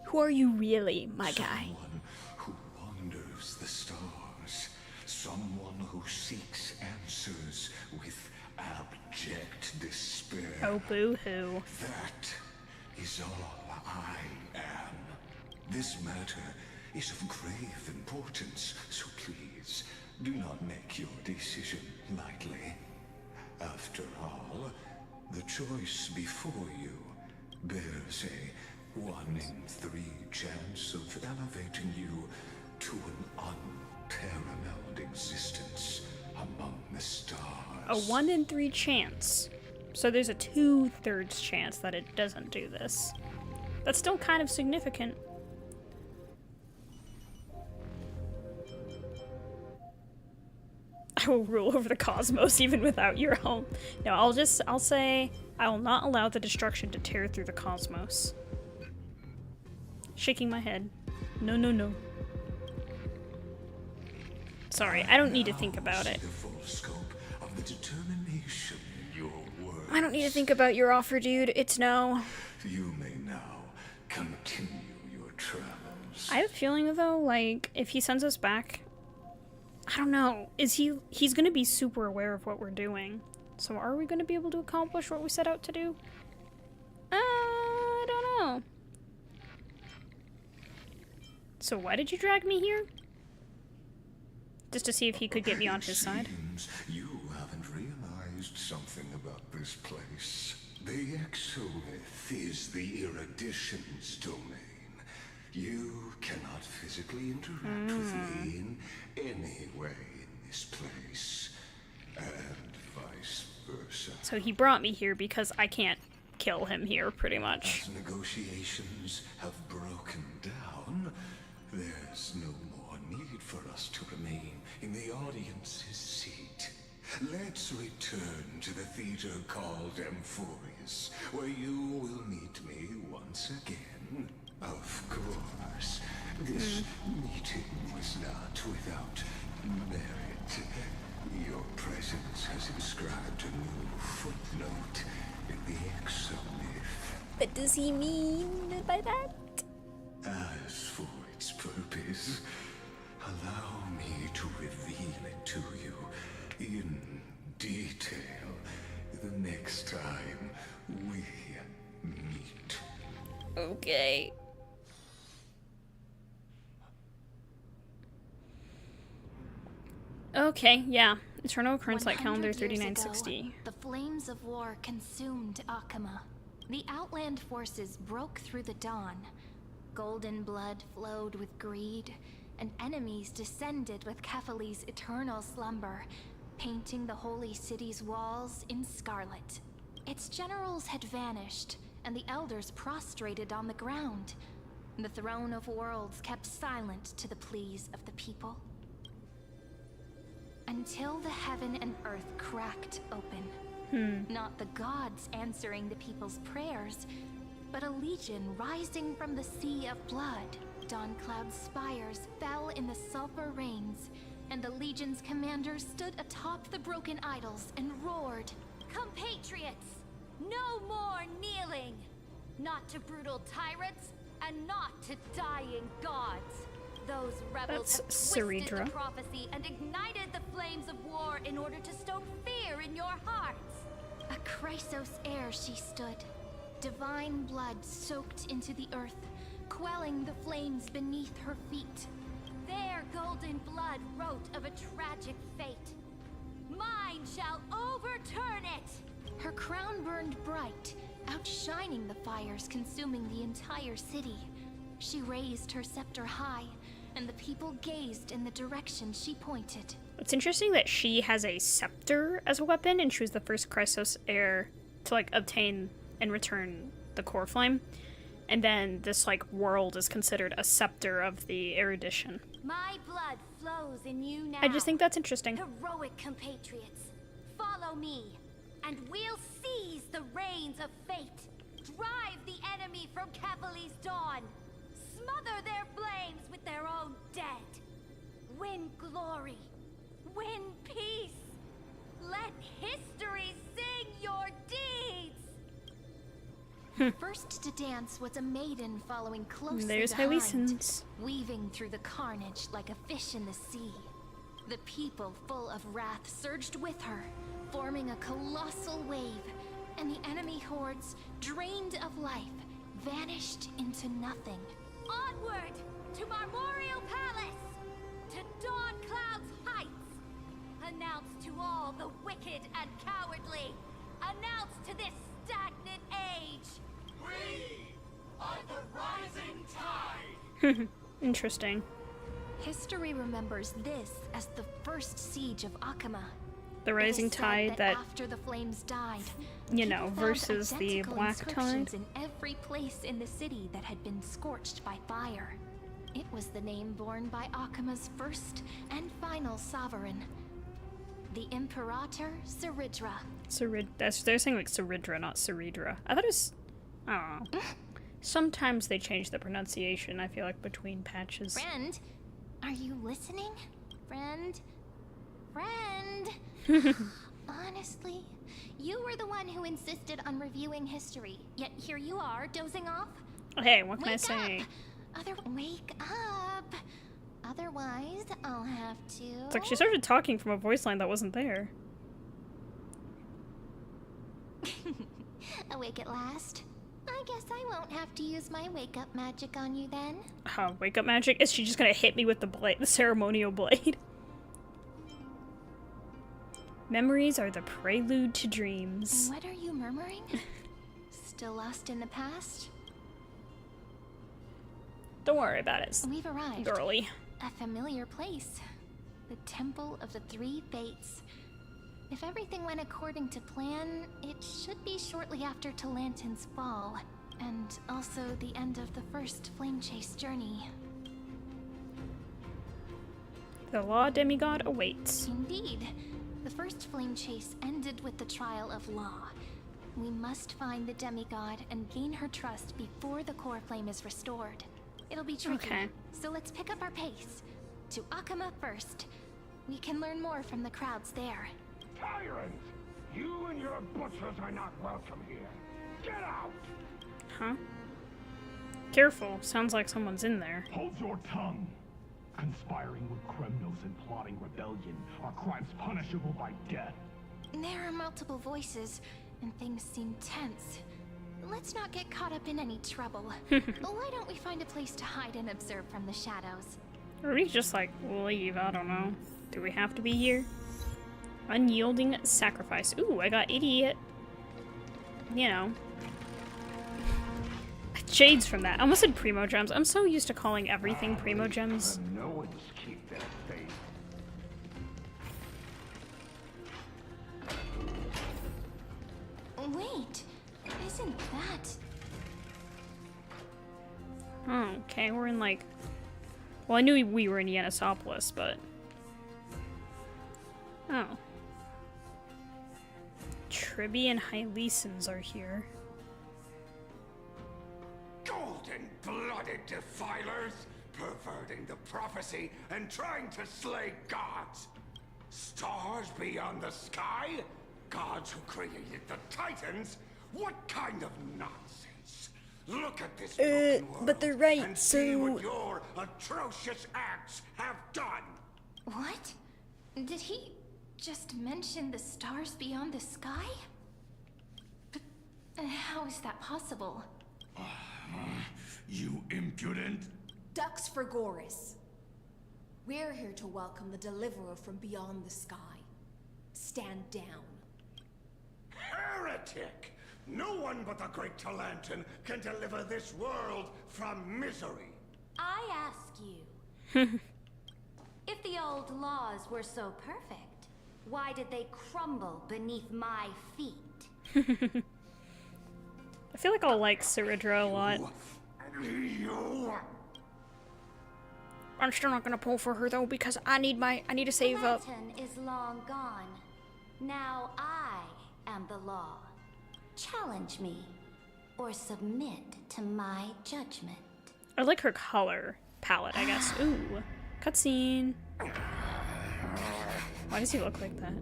Who are you really, my guy? Someone who wanders the stars. Someone who seeks answers with abject despair. Oh, boo-hoo. That is all I am. This matter is of grave importance, so please do not make your decision lightly. After all, the choice before you bears a 1 in 3 chance of elevating you to an unparalleled existence among the stars. A 1 in 3 chance. So there's a 2/3 chance that it doesn't do this. That's still kind of significant. I will rule over the cosmos even without your help. No, I'll say I will not allow the destruction to tear through the cosmos. Shaking my head. No, no, no. Sorry, I don't need to think about it. I don't need to think about your offer, dude. It's no. You may now continue your travels. I have a feeling though, like, if he sends us back, I don't know. He's gonna be super aware of what we're doing. So are we gonna be able to accomplish what we set out to do? I don't know. So why did you drag me here? Just to see if he could get me on his side? You haven't realized something about this place. The Exolith is the Erudition's domain. You cannot physically interact with me in any way in this place, and vice versa. So he brought me here because I can't kill him here, pretty much. As negotiations have broken down, there's no more need for us to remain in the audience's seat. Let's return to the theater called Amphoreus, where you will meet me once again. Of course, this meeting was not without merit. Your presence has inscribed a new footnote in the Exomyth. What does he mean by that? As for its purpose, allow me to reveal it to you in detail the next time we meet. Okay. Okay, yeah. Eternal Occurrence Light Calendar 3960. The flames of war consumed Akama. The Outland forces broke through the dawn. Golden blood flowed with greed, and enemies descended with Kefali's eternal slumber, painting the holy city's walls in scarlet. Its generals had vanished, and the elders prostrated on the ground. The throne of worlds kept silent to the pleas of the people. Until the heaven and earth cracked open. Not the gods answering the people's prayers, but a legion rising from the sea of blood. Dawncloud's spires fell in the sulfur rains, and the legion's commanders stood atop the broken idols and roared, "Compatriots, no more kneeling! Not to brutal tyrants, and not to dying gods! Those rebels have twisted the prophecy and ignited the flames of war in order to stoke fear in your hearts!" A Chrysos heir she stood. Divine blood soaked into the earth, quelling the flames beneath her feet. Their golden blood wrote of a tragic fate. Mine shall overturn it! Her crown burned bright, outshining the fires consuming the entire city. She raised her scepter high, and the people gazed in the direction she pointed. It's interesting that she has a scepter as a weapon, and she was the first Chrysos heir to, like, obtain and return the core flame. And then this, like, world is considered a scepter of the erudition. My blood flows in you now. I just think that's interesting. Heroic compatriots, follow me, and we'll seize the reins of fate. Drive the enemy from Kefali's dawn. Smother their flames with their own dead. Win glory. Win peace. Let history sing your deeds. First to dance was a maiden following closely There's behind, Hyacinths. weaving through the carnage like a fish in the sea. The people, full of wrath, surged with her, forming a colossal wave, and the enemy hordes, drained of life, vanished into nothing. Onward to Marmorial Palace, to Dawncloud's heights. Announce to all the wicked and cowardly. Announce to this stagnant age. We are the rising tide! Interesting. History remembers this as the first siege of Akama. The rising It is said tide that, after the flames died, you know, people found versus the identical black tide. inscriptions in every place in the city that had been scorched by fire. It was the name borne by Akima's first and final sovereign, the Imperator Saridra. They're saying like Saridra, not Saridra. I thought it was, I don't know. Sometimes they change the pronunciation, I feel like, between patches. Friend, are you listening? Friend? Friend? Honestly, you were the one who insisted on reviewing history, yet here you are, dozing off? Hey, what can I Wake say? Wake up! Otherwise, I'll have to... It's like she started talking from a voice line that wasn't there. Awake at last? I guess I won't have to use my wake-up magic on you then. Wake up magic? Is she just gonna hit me with the blade, the ceremonial blade? Memories are the prelude to dreams. What are you murmuring? Still lost in the past? Don't worry about it, We've arrived. girly. A familiar place. The Temple of the Three Fates. If everything went according to plan, it should be shortly after Talantin's fall, and also the end of the first Flame Chase journey. The Law Demigod awaits. Indeed. The first Flame Chase ended with the trial of Law. We must find the demigod and gain her trust before the core flame is restored. It'll be tricky, Okay. so let's pick up our pace. To Akama first. We can learn more from the crowds there. Tyrant! You and your butchers are not welcome here. Get out! Huh? Careful, sounds like someone's in there. Hold your tongue! Conspiring with Kremnos and plotting rebellion are crimes punishable by death. There are multiple voices, and things seem tense. Let's not get caught up in any trouble. Why don't we find a place to hide and observe from the shadows? Or we just like leave, I don't know. Do we have to be here? Unyielding sacrifice. Ooh, I got 80, you know, shades from that. I almost said primo gems. I'm so used to calling everything primo gems. No one's keep that faith. Wait, isn't that... Oh, okay, we're in like... Well, I knew we were in Yanisopolis, but... Oh. Tribby and Hylesans are here. Golden-blooded defilers, perverting the prophecy and trying to slay gods. Stars beyond the sky? Gods who created the Titans? What kind of nonsense? Look at this broken world but they're right, and see so... what your atrocious acts have done. What? Did he just mention the stars beyond the sky? But how is that possible? You impudent... Dux for Goris. We're here to welcome the deliverer from beyond the sky. Stand down. Heretic! No one but the great Talantin can deliver this world from misery. I ask you, if the old laws were so perfect, why did they crumble beneath my feet? I feel like I'll like Saridra a lot. You... I'm still not gonna pull for her though because I need to save up. Talantin is long gone. Now I am the law. Challenge me, or submit to my judgment. I like her color palette, I guess. Ooh, cutscene. Why does he look like that?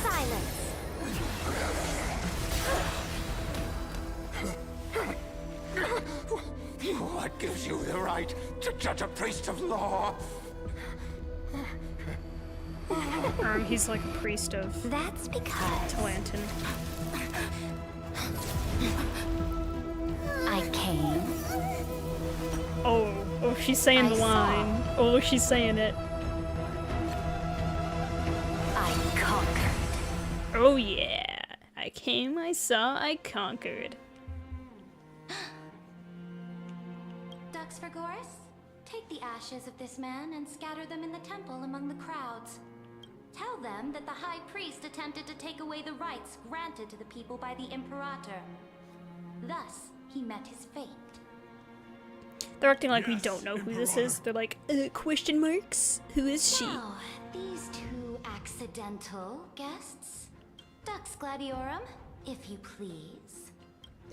Silence! What gives you the right to judge a priest of law? He's like a priest of That's because Talantin. I came. Oh, she's saying the I saw. line. Oh, she's saying it. I conquered. Oh yeah. I came, I saw, I conquered. Dux for Goris, take the ashes of this man and scatter them in the temple among the crowds. Tell them that the High Priest attempted to take away the rights granted to the people by the Imperator. Thus, he met his fate. They're acting like we don't know who this is. They're like, question marks? Who is she? Now, these two accidental guests. Dux Gladiorum, if you please.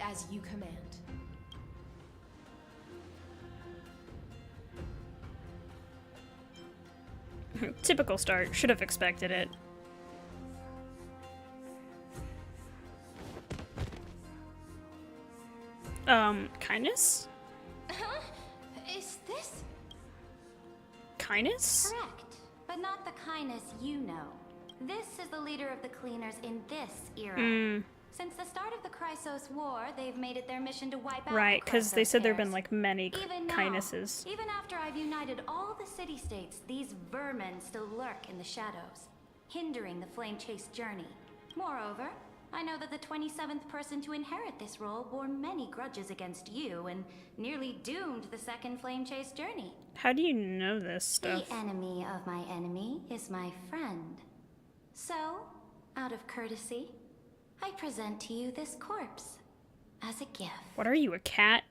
As you command. Typical start. Should have expected it. Kindness? Huh? Is this? Kindness? Correct, but not the kindness you know. This is the leader of the cleaners in this era. Since the start of the Chrysos War, they've made it their mission to wipe out Right, because they said there have been heirs. like many Even now, kindnesses. even after I've united all the city-states, these vermin still lurk in the shadows, hindering the Flame Chase journey. Moreover, I know that the 27th person to inherit this role bore many grudges against you and nearly doomed the second Flame Chase journey. How do you know this stuff? The enemy of my enemy is my friend. So, out of courtesy, I present to you this corpse as a gift. What are you, a cat?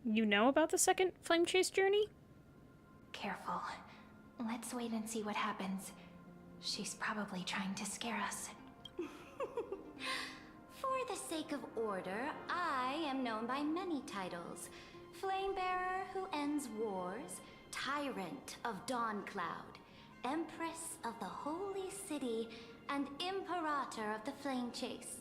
You know about the second Flame Chase journey? Careful. Let's wait and see what happens. She's probably trying to scare us. For the sake of order, I am known by many titles. Flamebearer who ends wars, Tyrant of Dawncloud, Empress of the Holy City, and Imperator of the Flame Chase.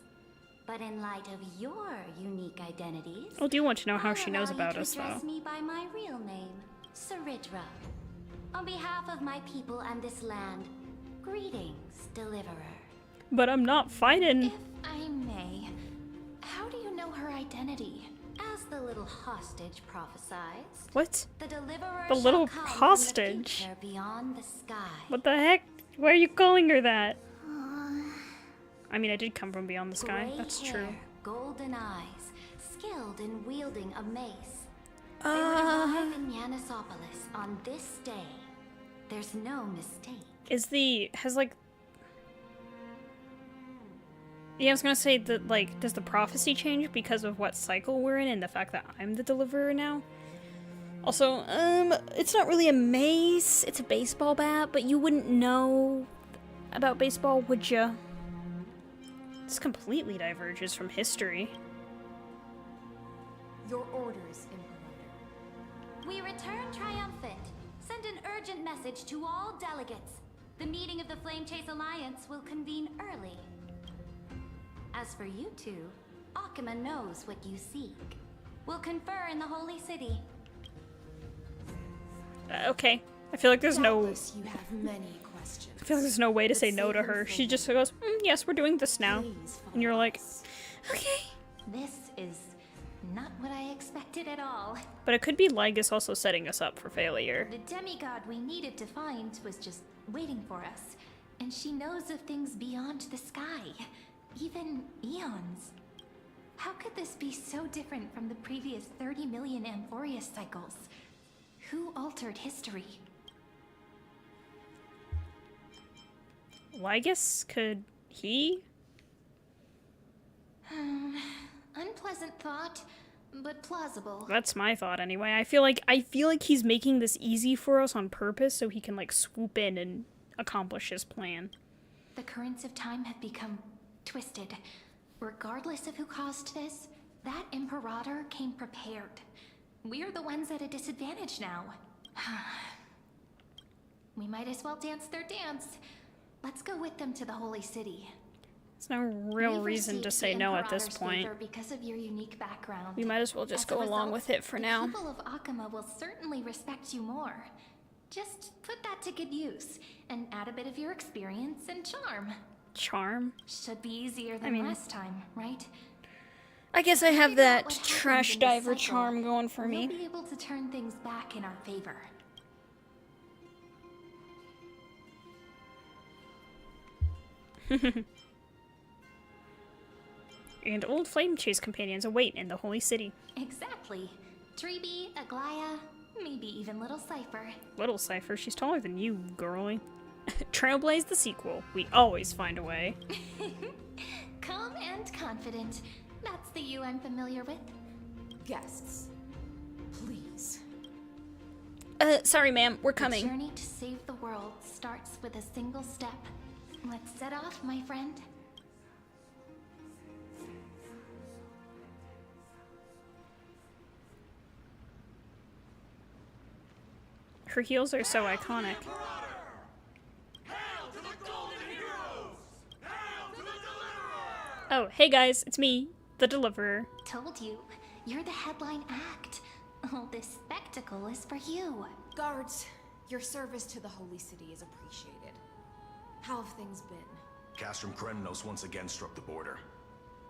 But in light of your unique identities, I do want to know how I'll she knows allow you about to us, address though. me by my real name, Saridra. On behalf of my people and this land, greetings, Deliverer. But I'm not fighting. If I may, how do you know her identity? As the little hostage prophesied, What? the Deliverer The shall little come hostage? from the future beyond the sky. What the heck? Why are you calling her that? I mean, I did come from beyond the sky. Gray That's hair, true. golden eyes, skilled in wielding a mace. They would arrive in Yanisopolis on this day. There's no mistake. Yeah, I was gonna say that, like, does the prophecy change because of what cycle we're in and the fact that I'm the deliverer now? Also, it's not really a mace, it's a baseball bat, but you wouldn't know about baseball, would ya? This completely diverges from history. Your orders, Imperator. We return triumphant. Send an urgent message to all delegates. The meeting of the Flame Chase Alliance will convene early. As for you two, Akima knows what you seek. We'll confer in the Holy City. Okay. I feel like there's no... Doubtless you have many questions. I feel like there's no way to But say no to save them her. for She me. just goes, yes, we're doing this now. Please And you're follow like, us. okay. This is not what I expected at all. But it could be Lygus also setting us up for failure. The demigod we needed to find was just waiting for us. And she knows of things beyond the sky. Even eons. How could this be so different from the previous 30 million amphoreus cycles? Who altered history? Lygus? Could he? Unpleasant thought, but plausible. That's my thought anyway. I feel like he's making this easy for us on purpose so he can like swoop in and accomplish his plan. The currents of time have become twisted. Regardless of who caused this, that Imperator came prepared. We're the ones at a disadvantage now. We might as well dance their dance. Let's go with them to the Holy City. There's no real We've reason to received say the no at this Imperator's point. favor because of your unique background. We might as well just As a go along result, with it for now. The people of Akima will certainly respect you more. Just put that to good use and add a bit of your experience and charm. Charm? Should be easier than last time, right? I guess I have Figure out that what happened trash in this diver cycle. charm going for We'll me. be able to turn things back in our favor. And old Flame Chase companions await in the Holy City. Exactly. Treeby, Aglaya, Maybe even little Cypher. Little Cypher, she's taller than you, girly. Trailblaze the sequel. We always find a way. Calm and confident. That's the you I'm familiar with. Guests, please. Sorry, ma'am. We're coming. The journey to save the world starts with a single step. Let's set off, my friend. Her heels are so iconic. Oh, hey guys, it's me, the Deliverer. Told you, you're the headline act. All this spectacle is for you. Guards, your service to the Holy City is appreciated. How have things been? Castrum Kremnos once again struck the border.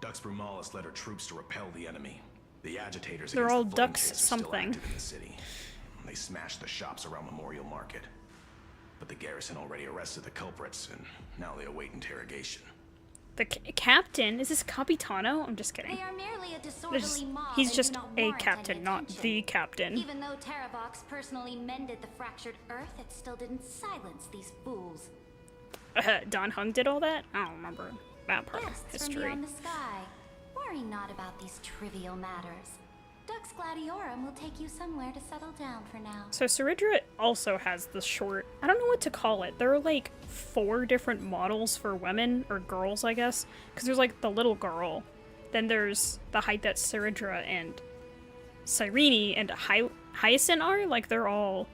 Dux Brumalis led her troops to repel the enemy. The agitators They're against all the Flame Dux Chasers still something. active in the city. They smashed the shops around Memorial Market. But the garrison already arrested the culprits, and now they await interrogation. The captain? Is this Capitano? I'm just kidding. They are merely a disorderly mob. He's and just do not a warrant captain, any not attention. the captain. Even though Terravox personally mended the fractured earth, it still didn't silence these fools. Don Hung did all that? I don't remember that part of Guests from history. beyond the sky. Worry not about these trivial matters. Dux Gladiorum will take you somewhere to settle down for now. So Saridra also has the short, I don't know what to call it. There are like 4 different models for women, or girls I guess. Because there's like the little girl. Then there's the height that Saridra and Cyrene and Hyacinth are. Like they're all,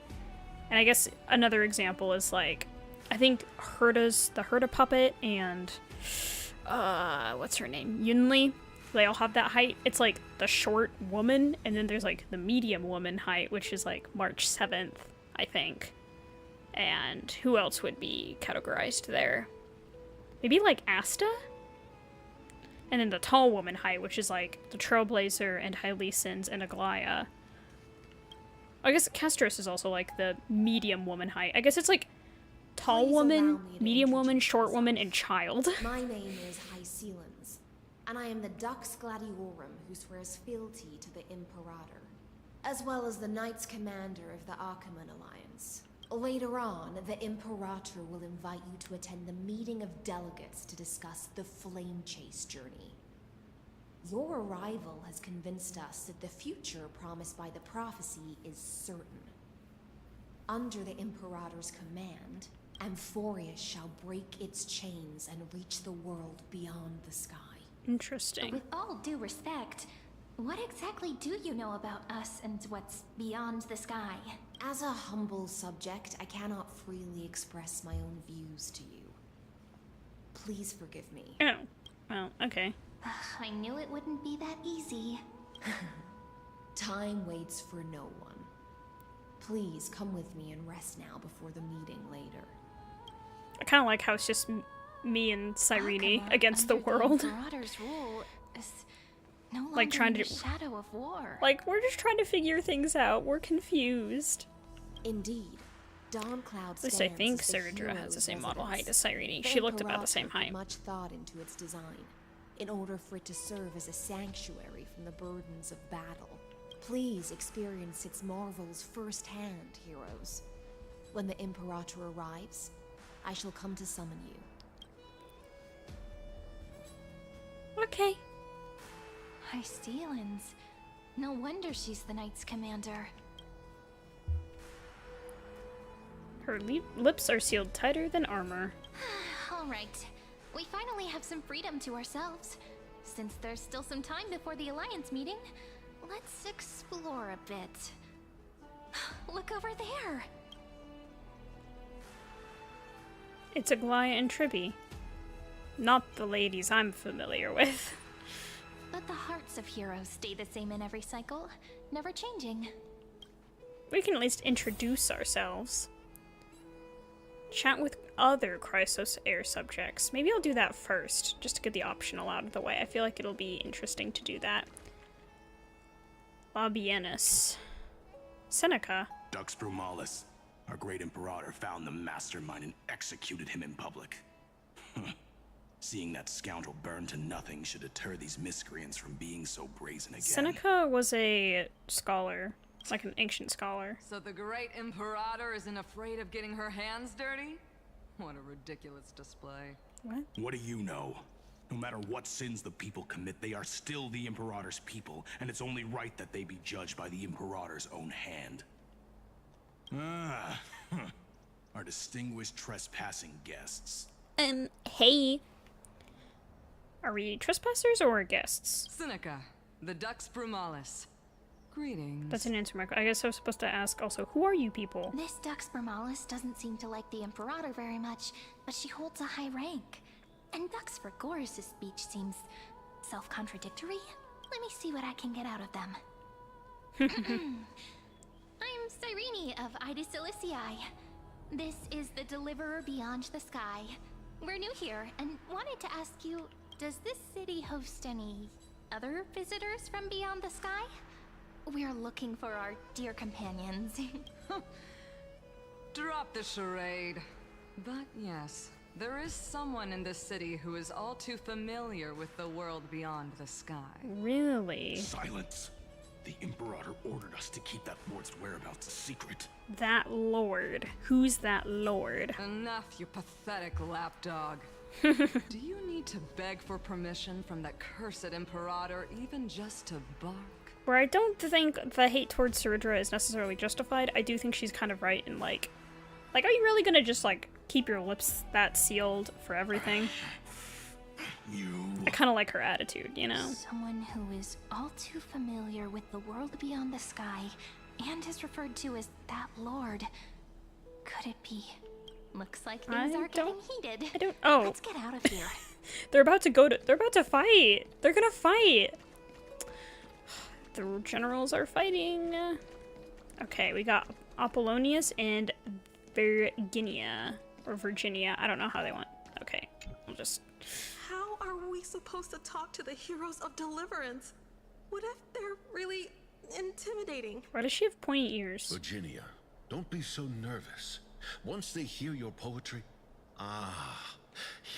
and I guess another example is like, I think the Herda puppet and, what's her name? Yunli. They all have that height. It's like the short woman, and then there's like the medium woman height, which is like March 7th, I think. And who else would be categorized there? Maybe like Asta? And then the tall woman height, which is like the Trailblazer and Hylesins and Aglaya. I guess Castros is also like the medium woman height. I guess it's like tall Please allow woman, me to medium woman, introduce short myself. woman, and child. My name is Hyacinth, and I am the Dux Gladiorum who swears fealty to the Imperator, as well as the Knights Commander of the Achaemen Alliance. Later on, the Imperator will invite you to attend the meeting of delegates to discuss the Flame Chase journey. Your arrival has convinced us that the future promised by the prophecy is certain. Under the Imperator's command, amphoreus shall break its chains and reach the world beyond the sky. Interesting. With all due respect, what exactly do you know about us and what's beyond the sky? As a humble subject, I cannot freely express my own views to you. Please forgive me. Oh, well, okay. I knew it wouldn't be that easy. Time waits for no one. Please come with me and rest now before the meeting later. I kind of like how it's just me and Cyrene Achaemen against the under world. Imperator's rule is no longer Like trying in to- the shadow of war. Like, we're just trying to figure things out. We're confused. Indeed, Dawncloud At least I stands think as the Saridra has hero's the same model residence. height as Cyrene. The She looked about the Imperator same put height. much thought into its design, in order for it to serve as a sanctuary from the burdens of battle. Please experience its marvels firsthand, heroes. When the Imperator arrives, I shall come to summon you. Okay. Hystelins. No wonder she's the Knights Commander. Her lips are sealed tighter than armor. Alright, we finally have some freedom to ourselves. Since there's still some time before the Alliance meeting, let's explore a bit. Look over there! It's Aglaya and Tribby. Not the ladies I'm familiar with. But the hearts of heroes stay the same in every cycle, never changing. We can at least introduce ourselves. Chat with other Chrysos Air subjects. Maybe I'll do that first, just to get the optional out of the way. I feel like it'll be interesting to do that. Labienus. Seneca. Dux Brumalis, our great Imperator, found the mastermind and executed him in public. Seeing that scoundrel burn to nothing should deter these miscreants from being so brazen again. Seneca was a scholar. It's like an ancient scholar. So the great Imperator isn't afraid of getting her hands dirty? What a ridiculous display. What? What do you know? No matter what sins the people commit, they are still the Imperator's people, and it's only right that they be judged by the Imperator's own hand. Our distinguished trespassing guests. Hey. Are we trespassers or guests? Seneca, the Dux Brumalis. Greetings. That's an answer, Michael. I guess I was supposed to ask also, who are you people? This Dux Brumalis doesn't seem to like the Imperator very much, but she holds a high rank. And Dux Frigoris' speech seems self-contradictory. Let me see what I can get out of them. I'm Cyrene of Ida Silicii. This is the Deliverer Beyond the Sky. We're new here and wanted to ask you, does this city host any other visitors from beyond the sky? We're looking for our dear companions. Drop the charade. But yes, there is someone in this city who is all too familiar with the world beyond the sky. Really? Silence. The Imperator ordered us to keep that lord's whereabouts a secret. That lord. Who's that lord? Enough, you pathetic lapdog. Do you need to beg for permission from that cursed Imperator even just to bark? Where I don't think the hate towards Saridra is necessarily justified, I do think she's kind of right in like, are you really gonna just like keep your lips that sealed for everything? I kind of like her attitude, you know? Someone who is all too familiar with the world beyond the sky and is referred to as that lord. Could it be? Looks like things are getting heated. Oh. Let's get out of here. They're about to fight. They're gonna fight. The generals are fighting. Okay, we got Apollonius and Virginia. Or Virginia. I don't know how they want. Okay, I'll just... How are we supposed to talk to the heroes of deliverance? What if they're really intimidating? Why does she have pointy ears? Virginia, don't be so nervous. Once they hear your poetry...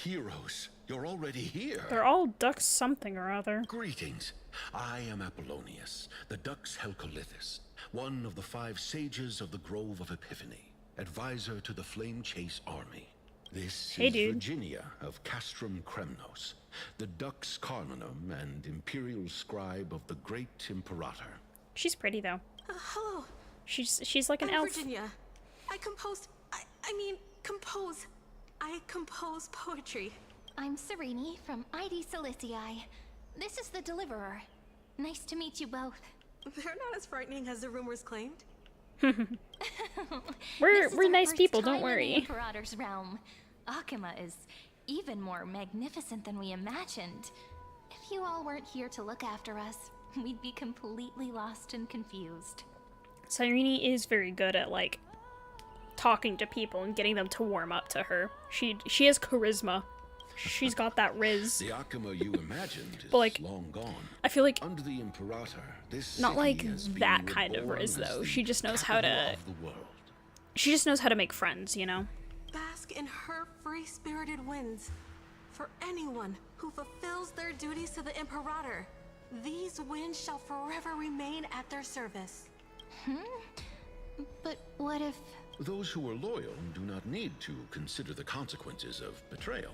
heroes, you're already here. They're all Dux something or other. Greetings. I am Apollonius, the Dux Helcolithus, one of the 5 sages of the Grove of Epiphany, advisor to the Flame Chase army. This is Virginia of Castrum Kremnos, the Dux Carminum and imperial scribe of the great Imperator. She's pretty though. Hello. She's like an elf. Virginia. I compose poetry. I'm Cyrene from Ida Silicii. This is the Deliverer. Nice to meet you both. They're not as frightening as the rumors claimed. We're nice people, don't worry. In the Imperator's realm. Akima is even more magnificent than we imagined. If you all weren't here to look after us, we'd be completely lost and confused. Cyrene is very good at like talking to people and getting them to warm up to her. She has charisma. She's got that riz. The Akima you imagined is like, long gone. I feel like under the Imperator, this not like has that been kind of reborn riz as though. the She just knows how to. capital of the world. She just knows how to make friends, you know. Bask in her free-spirited winds. For anyone who fulfills their duties to the Imperator, these winds shall forever remain at their service. But what if... Those who are loyal do not need to consider the consequences of betrayal.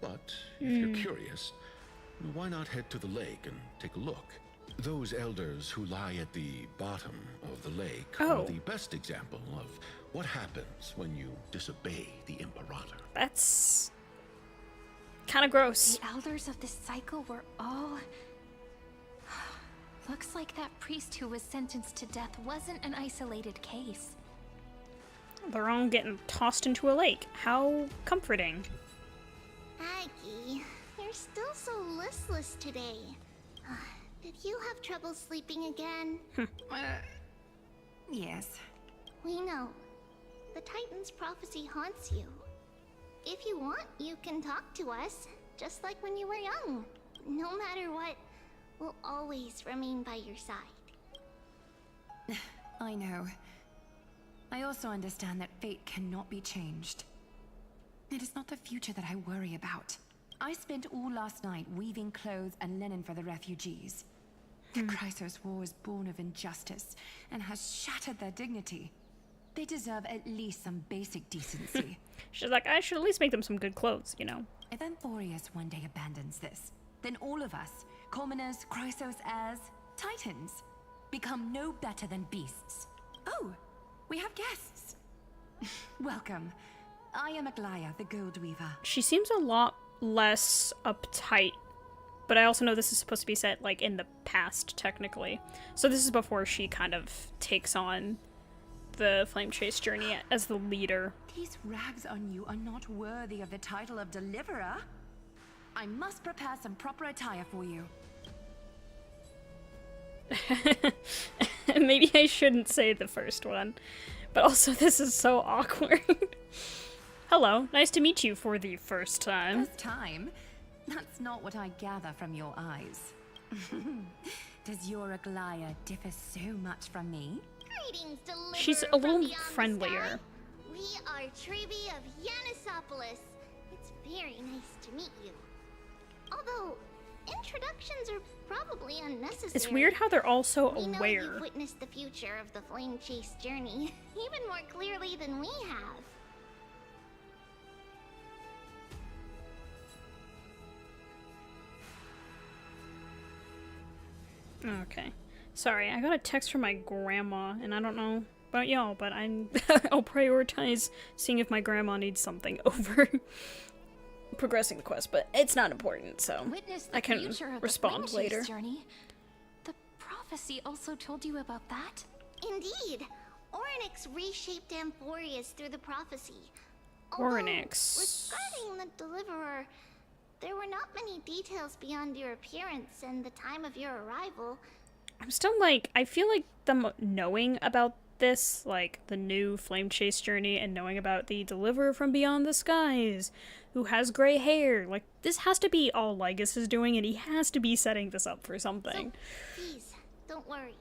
But if you're curious, why not head to the lake and take a look? Those elders who lie at the bottom of the lake are the best example of what happens when you disobey the Imperator. That's kind of gross. The elders of this cycle were all... Looks like that priest who was sentenced to death wasn't an isolated case. They're all getting tossed into a lake. How comforting. Aggie, you're still so listless today. Did you have trouble sleeping again? Yes. We know. The Titan's prophecy haunts you. If you want, you can talk to us, just like when you were young. No matter what, we'll always remain by your side. I know. I also understand that fate cannot be changed. It is not the future that I worry about. I spent all last night weaving clothes and linen for the refugees. The Chrysos War was born of injustice and has shattered their dignity. They deserve at least some basic decency. She's like, I should at least make them some good clothes, you know? If amphoreus one day abandons this, then all of us, commoners, Chrysos heirs, titans, become no better than beasts. Oh, we have guests. Welcome. I am Aglaya, the Gold Weaver. She seems a lot less uptight, but I also know this is supposed to be set, like, in the past, technically. So this is before she kind of takes on the Flame Chase journey as the leader. These rags on you are not worthy of the title of Deliverer. I must prepare some proper attire for you. Maybe I shouldn't say the first one, but also this is so awkward. Hello, nice to meet you for the first time. First time? That's not what I gather from your eyes. Does your Aglaya differ so much from me? Greetings, Deliverer She's a from little beyond the friendlier. sky. We are Trevi of Yanisopolis. It's very nice to meet you. Although, introductions are probably unnecessary. It's weird how they're all so We know aware. you've witnessed the future of the Flame Chase journey even more clearly than we have. Okay. Sorry, I got a text from my grandma, and I don't know about y'all, but I'll prioritize seeing if my grandma needs something over progressing the quest, but it's not important, so Witness the I can future of respond the Flame Chase later. Journey. The prophecy also told you about that? Indeed. Orynyx reshaped amphoreus through the prophecy. Orynyx. Regarding the Deliverer, there were not many details beyond your appearance and the time of your arrival. I'm still like, I feel like them knowing about this, like the new Flame Chase journey, and knowing about the Deliverer from Beyond the Skies, who has gray hair, like this has to be all Lygus is doing, and he has to be setting this up for something. So, please, don't worry.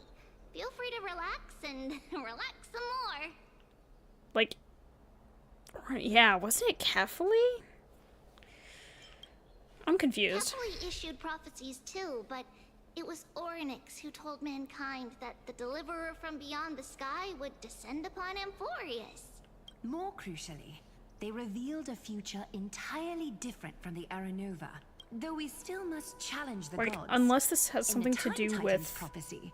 Feel free to relax and relax some more. Like, yeah, wasn't it Kefali? I'm confused. Kefali issued prophecies too, but it was Orynyx who told mankind that the Deliverer from Beyond the Sky would descend upon amphoreus. More crucially, they revealed a future entirely different from the Aranova. Though we still must challenge the Like, gods. unless this has In something the to Time do Titans with prophecy,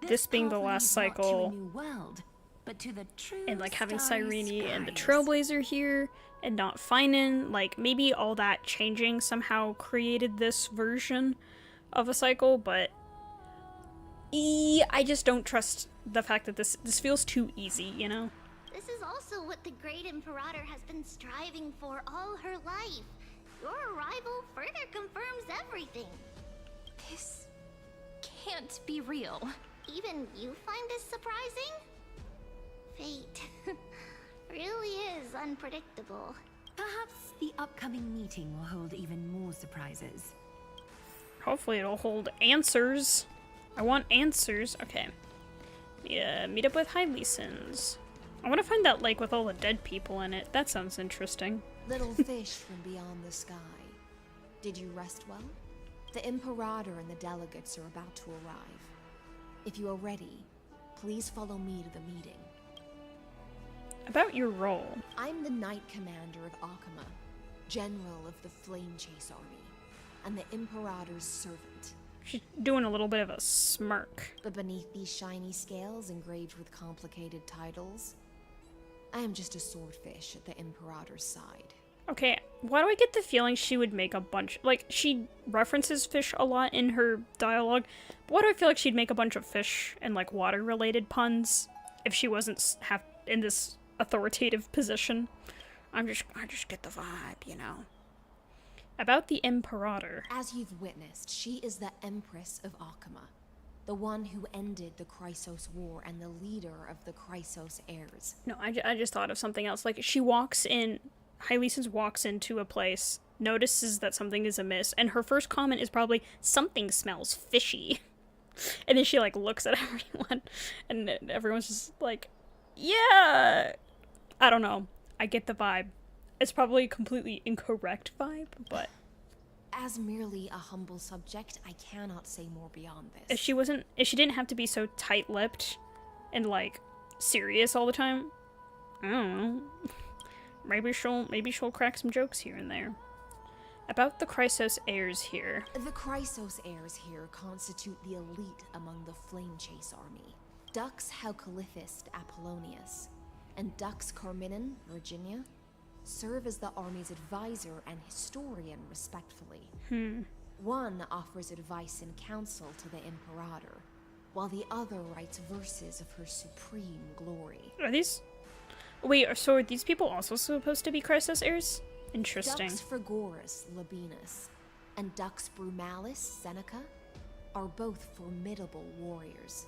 this being the path last leads not to a cycle, new world, but to the true and like having starry Cyrene and the skies. Trailblazer here, and not Finan, like maybe all that changing somehow created this version of a cycle, but I just don't trust the fact that this feels too easy, you know? This is also what the Great Imperator has been striving for all her life. Your arrival further confirms everything. This can't be real. Even you find this surprising? Fate really is unpredictable. Perhaps the upcoming meeting will hold even more surprises. Hopefully it'll hold answers. I want answers. Okay. Yeah, meet up with Hylicen's. I want to find that lake with all the dead people in it. That sounds interesting. Little fish from beyond the sky. Did you rest well? The Imperator and the delegates are about to arrive. If you are ready, please follow me to the meeting. About your role. I'm the Knight Commander of Akama, General of the Flame Chase Army, and the Imperator's servant. She's doing a little bit of a smirk. But beneath these shiny scales engraved with complicated titles, I am just a swordfish at the Imperator's side. Okay, why do I get the feeling she would make a bunch... Like, she references fish a lot in her dialogue, but why do I feel like she'd make a bunch of fish and, like, water-related puns if she wasn't in this authoritative position? I just get the vibe, you know. About the Imperator. As you've witnessed, she is the Empress of Akama, the one who ended the Chrysos War and the leader of the Chrysos heirs. No, I just thought of something else. Like, she walks in... Hylicen's walks into a place, notices that something is amiss, and her first comment is probably, something smells fishy. And then she, like, looks at everyone, and everyone's just like, yeah! I don't know. I get the vibe. It's probably a completely incorrect vibe, but... As merely a humble subject, I cannot say more beyond this. If she didn't have to be so tight-lipped and like serious all the time, I don't know. Maybe she'll crack some jokes here and there. About the Chrysos heirs here. The Chrysos heirs here constitute the elite among the Flame Chase army. Dux Haucalithist Apollonius and Dux Carminin, Virginia, serve as the army's advisor and historian, respectfully. One offers advice and counsel to the Imperator, while the other writes verses of her supreme glory. Are these... Wait, so are these people also supposed to be Chrysos heirs? Interesting. Dux Frigoris Labienus and Dux Brumalis Seneca are both formidable warriors,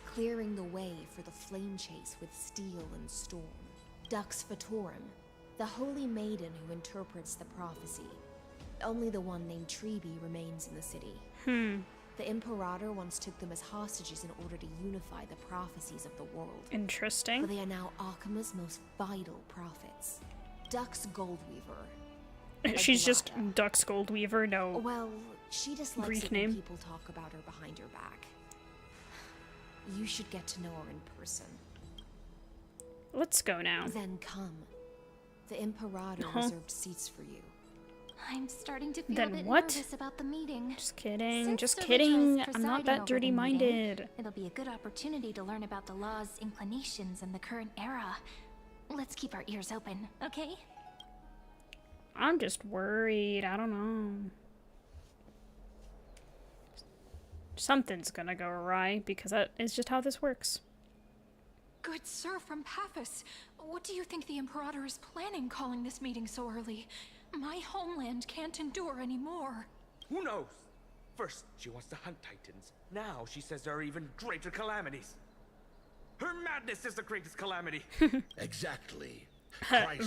clearing the way for the Flame Chase with steel and storm. Dux Fatorum, the holy maiden who interprets the prophecy. Only the one named Trebi remains in the city. The Imperator once took them as hostages in order to unify the prophecies of the world. Interesting. But they are now Akama's most vital prophets. Dux Goldweaver. She's just Dux Goldweaver, no. Well, she dislikes Greek it name. when people talk about her behind her back. You should get to know her in person. Let's go now. Then come. The Imperator reserved seats for you. I'm starting to feel Then a bit what? nervous about the meeting. Just kidding, Since just Sir kidding. Vigil is I'm not presiding that over the dirty-minded. meeting, it'll be a good opportunity to learn about the law's inclinations in the current era. Let's keep our ears open, okay? I'm just worried. I don't know. Something's gonna go awry, because that is just how this works. Good sir from Paphos, what do you think the Imperator is planning calling this meeting so early? My homeland can't endure anymore. Who knows? First, she wants to hunt Titans. Now she says there are even greater calamities. Her madness is the greatest calamity. Exactly.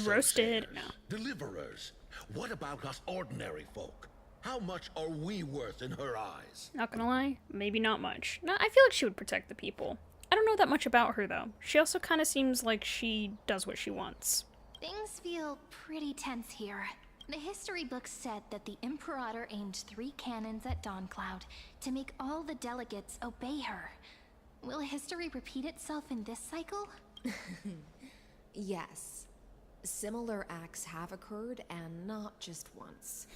Roasted. Chrysos No. Deliverers. What about us ordinary folk? How much are we worth in her eyes? Not gonna lie, maybe not much. No, I feel like she would protect the people. I don't know that much about her, though. She also kind of seems like she does what she wants. Things feel pretty tense here. The history books said that the Imperator aimed 3 cannons at Dawncloud to make all the delegates obey her. Will history repeat itself in this cycle? Yes. Similar acts have occurred, and not just once.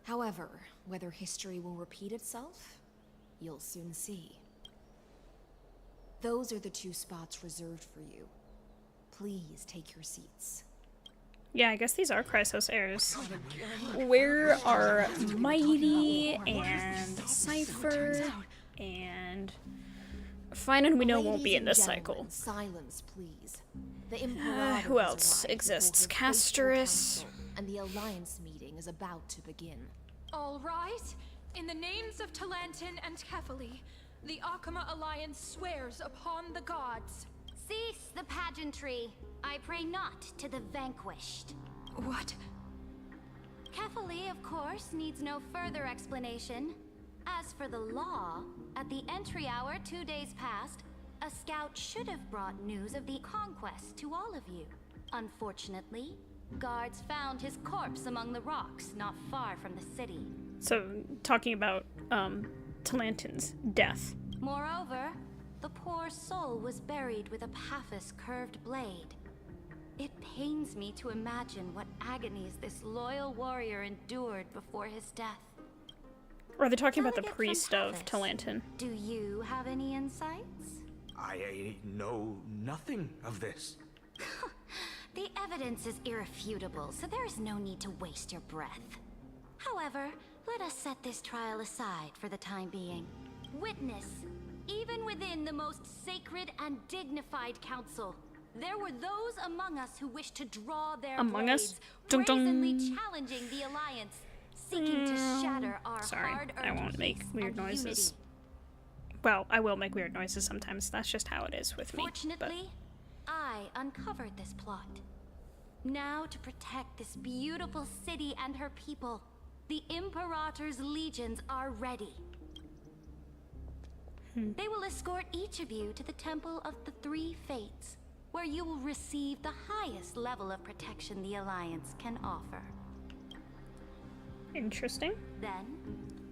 However, whether history will repeat itself, you'll soon see. Those are the 2 spots reserved for you. Please take your seats. Yeah, I guess these are Chrysos heirs. Where are Mighty and Cypher and... Fine, and we know won't be in this cycle. Silence, please. The Imperator Who has else arrived exists? before her faithful Casterus. council, and the Alliance meeting is about to begin. All rise. In the names of Talantin and Kefali, the Akama Alliance swears upon the gods. Cease the pageantry. I pray not to the vanquished. What? Kefali, of course, needs no further explanation. As for the law, at the entry hour 2 days past, a scout should have brought news of the conquest to all of you. Unfortunately, guards found his corpse among the rocks not far from the city. So, talking about, Talantin's death. Moreover, the poor soul was buried with a Paphos curved blade. It pains me to imagine what agonies this loyal warrior endured before his death. Or are they talking about the Delegate from priest of Paphos, Talantin? Do you have any insights? I know nothing of this. The evidence is irrefutable, so there is no need to waste your breath. However, let us set this trial aside for the time being. Witness, even within the most sacred and dignified council, there were those among us who wished to draw their Among us? blades, Dun dun. brazenly challenging the Alliance, seeking to shatter our Sorry, hard-earned I won't make peace weird and noises. unity. Well, I will make weird noises sometimes. That's just how it is with me. Fortunately, I uncovered this plot. Now, to protect this beautiful city and her people, the Imperator's legions are ready. They will escort each of you to the Temple of the Three Fates, where you will receive the highest level of protection the Alliance can offer. Interesting. Then,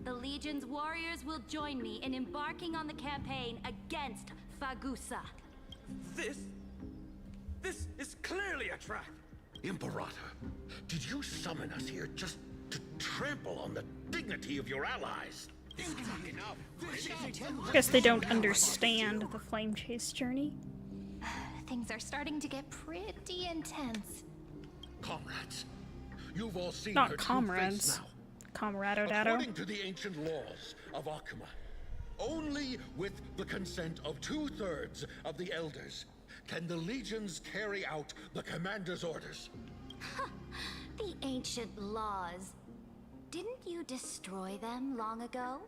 the Legion's warriors will join me in embarking on the campaign against Fagusa. This is clearly a trap. Imperator, did you summon us here just to trample on the dignity of your allies? I guess they don't understand the flame chase journey. Things are starting to get pretty intense. Comrades, you've all seen Not her comrades. true face now. Comrado According to the ancient laws of Akuma, only with the consent of 2/3 of the elders can the legions carry out the commander's orders. The ancient laws. Didn't you destroy them long ago?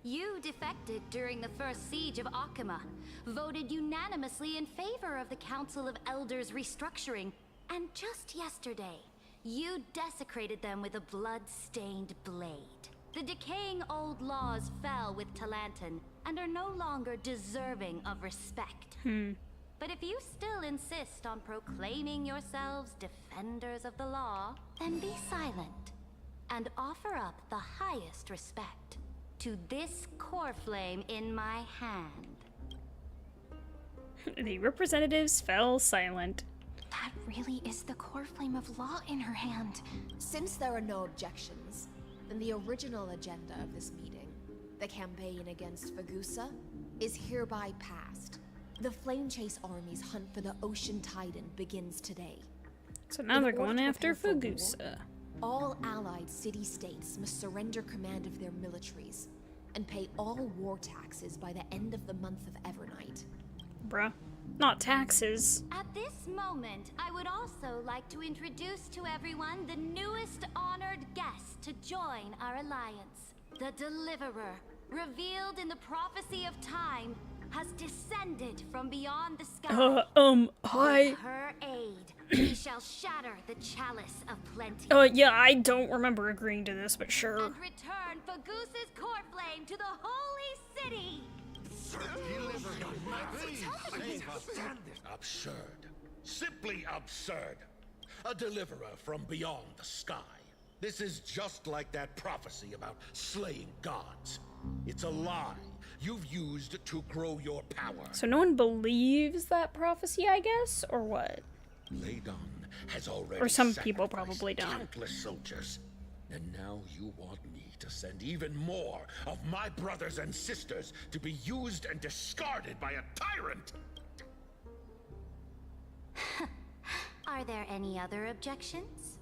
You defected during the first siege of Akuma, voted unanimously in favor of the Council of Elders restructuring, and just yesterday, you desecrated them with a blood-stained blade. The decaying old laws fell with Talanton and are no longer deserving of respect. But if you still insist on proclaiming yourselves defenders of the law, then be silent and offer up the highest respect to this core flame in my hand. The representatives fell silent. That really is the core flame of law in her hand. Since there are no objections, then the original agenda of this meeting, the campaign against Fagusa, is hereby passed. The Flame Chase Army's hunt for the Ocean Titan begins today. So now they're going after Fagusa. All allied city-states must surrender command of their militaries and pay all war taxes by the end of the month of Evernight. Bruh. Not taxes. At this moment, I would also like to introduce to everyone the newest honored guest to join our alliance. The Deliverer, revealed in the prophecy of time, has descended from beyond the sky. Hi. With her aid, we shall shatter the chalice of plenty. Yeah, I don't remember agreeing to this, but sure. And return Fagusa's core flame to the holy city. Absurd. Simply absurd. A deliverer from beyond the sky. This is just like that prophecy about slaying gods. It's a lie you've used to grow your power. So no one believes that prophecy, I guess, or what? Laydon has already Or some people probably don't. countless soldiers. And now you want me to send even more of my brothers and sisters to be used and discarded by a tyrant? Are there any other objections?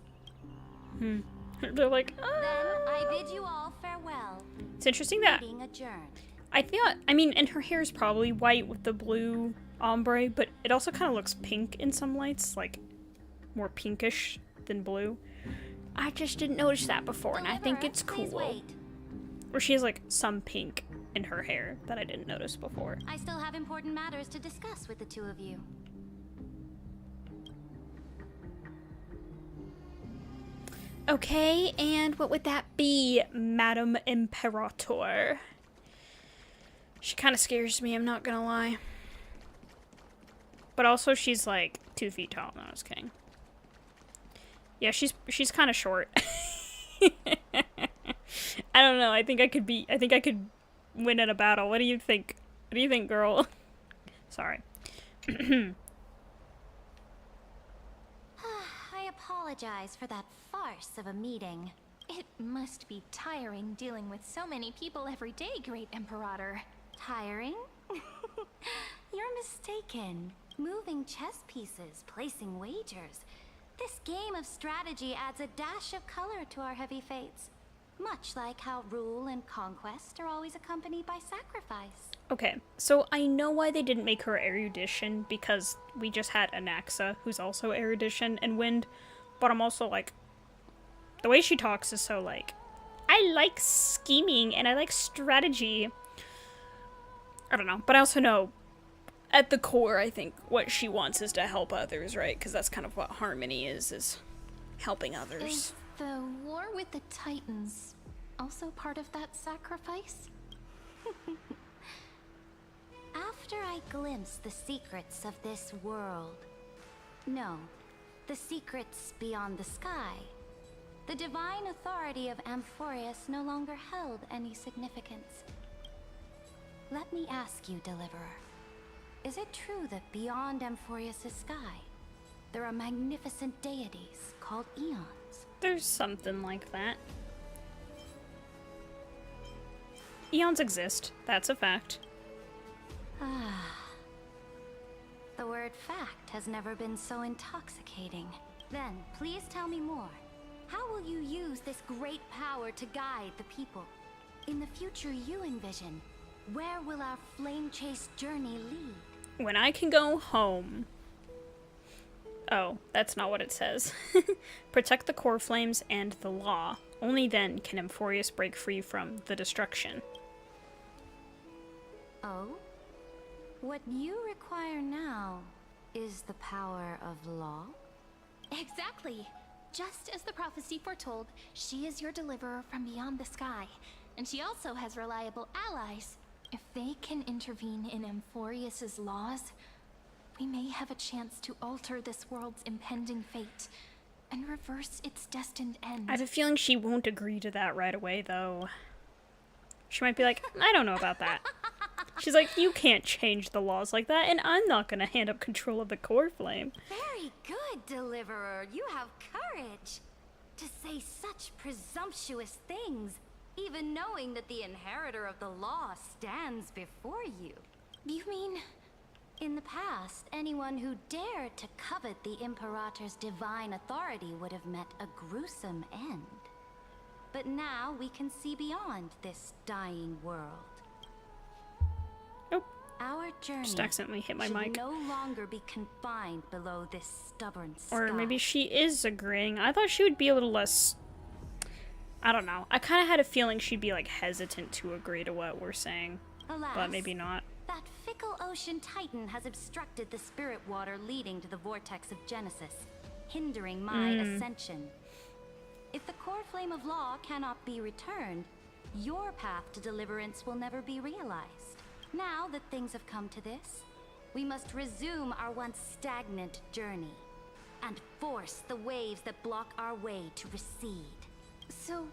They're like, Then I bid you all farewell. It's interesting that Meeting adjourned. I mean, and her hair is probably white with the blue ombre, but it also kind of looks pink in some lights, like more pinkish than blue. I just didn't notice that before, and I think it's cool. Or she has like some pink in her hair that I didn't notice before. I still have important matters to discuss with the two of you. Okay, and what would that be, Madam Imperator? She kind of scares me, I'm not gonna lie. But also, she's like 2 feet tall. No, I was kidding. Yeah, she's kind of short. I don't know. I think I could win in a battle. What do you think? What do you think, girl? Sorry. I apologize for that farce of a meeting. It must be tiring dealing with so many people every day, Great Imperator. Tiring? You're mistaken. Moving chess pieces, placing wagers. This game of strategy adds a dash of color to our heavy fates. Much like how rule and conquest are always accompanied by sacrifice. Okay, so I know why they didn't make her erudition, because we just had Anaxa, who's also erudition and wind, but I'm also like, the way she talks is so like, I like scheming and I like strategy. I don't know, but I also know, at the core, I think what she wants is to help others, right? Because that's kind of what Harmony is helping others. Is the war with the Titans also part of that sacrifice? After I glimpse the secrets of this world, no, the secrets beyond the sky, the divine authority of Amphoreus no longer held any significance. Let me ask you, Deliverer, is it true that beyond Amphoreus' sky, there are magnificent deities called Eons? There's something like that. Eons exist, that's a fact. Ah. The word fact has never been so intoxicating. Then, please tell me more. How will you use this great power to guide the people? In the future you envision, where will our flame chase journey lead? When I can go home. Oh, that's not what it says. Protect the core flames and the law. Only then can Amphoreus break free from the destruction. Oh? What you require now is the power of law? Exactly. Just as the prophecy foretold, she is your deliverer from beyond the sky. And she also has reliable allies. If they can intervene in Amphoreus' laws, we may have a chance to alter this world's impending fate and reverse its destined end. I have a feeling she won't agree to that right away, though. She might be like, I don't know about that. She's like, you can't change the laws like that, and I'm not gonna hand up control of the core flame. Very good, Deliverer. You have courage to say such presumptuous things, even knowing that the inheritor of the law stands before you. You mean... In the past, anyone who dared to covet the Imperator's divine authority would have met a gruesome end. But now we can see beyond this dying world. Nope. Our journey Just accidentally hit my should mic. no longer be confined below this stubborn sky. Or maybe she is agreeing. I thought she would be a little less... I don't know. I kind of had a feeling she'd be like hesitant to agree to what we're saying. Alas, but maybe not. That fickle ocean titan has obstructed the spirit water leading to the vortex of Genesis, hindering my ascension. If the core flame of law cannot be returned, your path to deliverance will never be realized. Now that things have come to this, we must resume our once stagnant journey and force the waves that block our way to recede. So,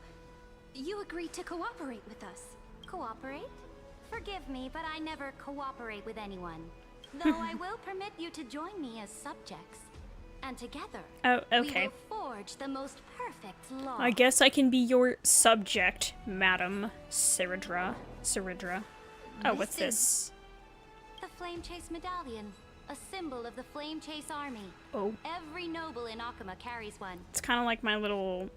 you agreed to cooperate with us? Cooperate? Forgive me, but I never cooperate with anyone. Though I will permit you to join me as subjects. And together, we will forge the most perfect law. I guess I can be your subject, Madam Ciridra. Oh, what's this? The Flame Chase Medallion, a symbol of the Flame Chase Army. Oh. Every noble in Akuma carries one. It's kind of like my little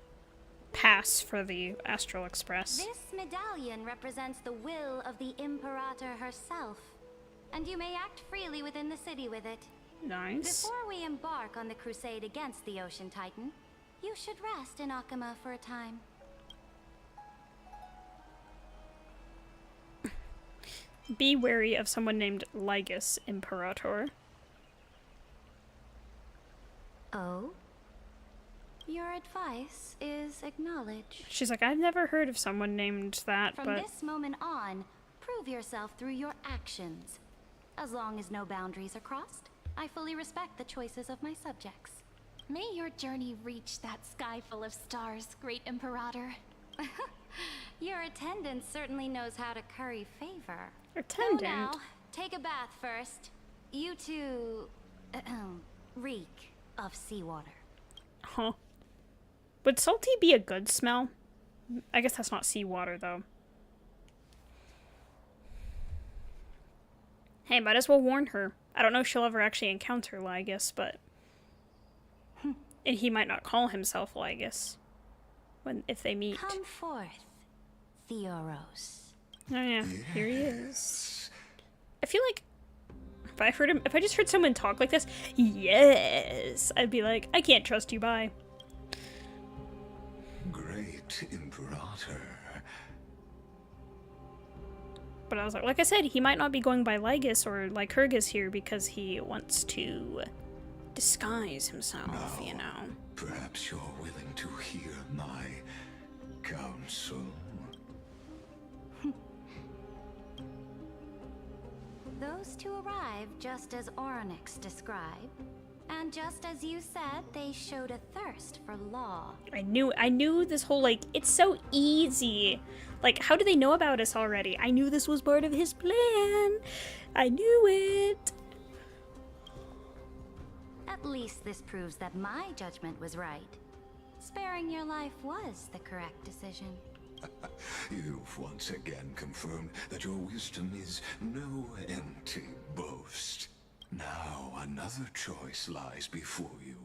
pass for the Astral Express. This medallion represents the will of the Imperator herself, and you may act freely within the city with it. Nice. Before we embark on the crusade against the Ocean Titan, you should rest in Akuma for a time. Be wary of someone named Lygus, Imperator. Oh? Your advice is acknowledged. She's like, I've never heard of someone named that, From but... this moment on, prove yourself through your actions. As long as no boundaries are crossed, I fully respect the choices of my subjects. May your journey reach that sky full of stars, Great Imperator. Your attendant certainly knows how to curry favor. Attendant? So now, take a bath first. You two... reek of seawater. Huh. Would salty be a good smell? I guess that's not seawater, though. Hey, might as well warn her. I don't know if she'll ever actually encounter Lygus, but... and he might not call himself Lygus if they meet. Come forth, Theoros. Oh yeah, here he is. I feel like if I just heard someone talk like this, yes, I'd be like, I can't trust you, bye. Great Imperator. But I was like I said, he might not be going by Lygus or Lycurgus here because he wants to disguise himself, you know. Perhaps you're willing to hear my counsel. Those two arrive just as Orynyx described. And just as you said, they showed a thirst for law. I knew this whole, like, it's so easy. Like, how do they know about us already? I knew this was part of his plan. I knew it. At least this proves that my judgment was right. Sparing your life was the correct decision. You've once again confirmed that your wisdom is no empty boast. Now another choice lies before you.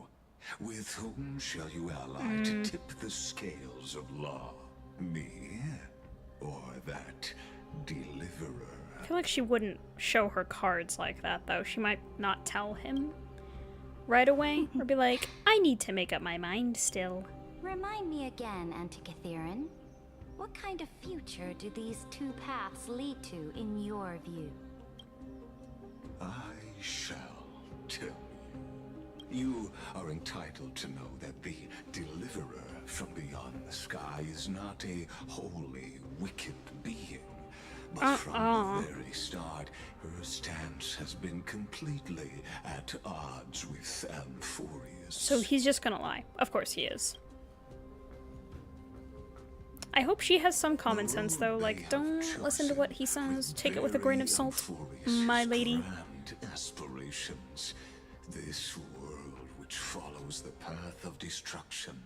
With whom shall you ally to tip the scales of law? Me? Or that deliverer? I feel like she wouldn't show her cards like that, though. She might not tell him right away, or be like, I need to make up my mind still. Remind me again, Antikythera. What kind of future do these two paths lead to in your view? I shall tell you. You are entitled to know that the deliverer from beyond the sky is not a wholly wicked being. But from the very start, her stance has been completely at odds with amphoreus. So he's just gonna lie. Of course he is. I hope she has some common sense, though. Like, don't listen to what he says. Take it with a grain of salt, my lady. Grand aspirations. This world which follows the path of destruction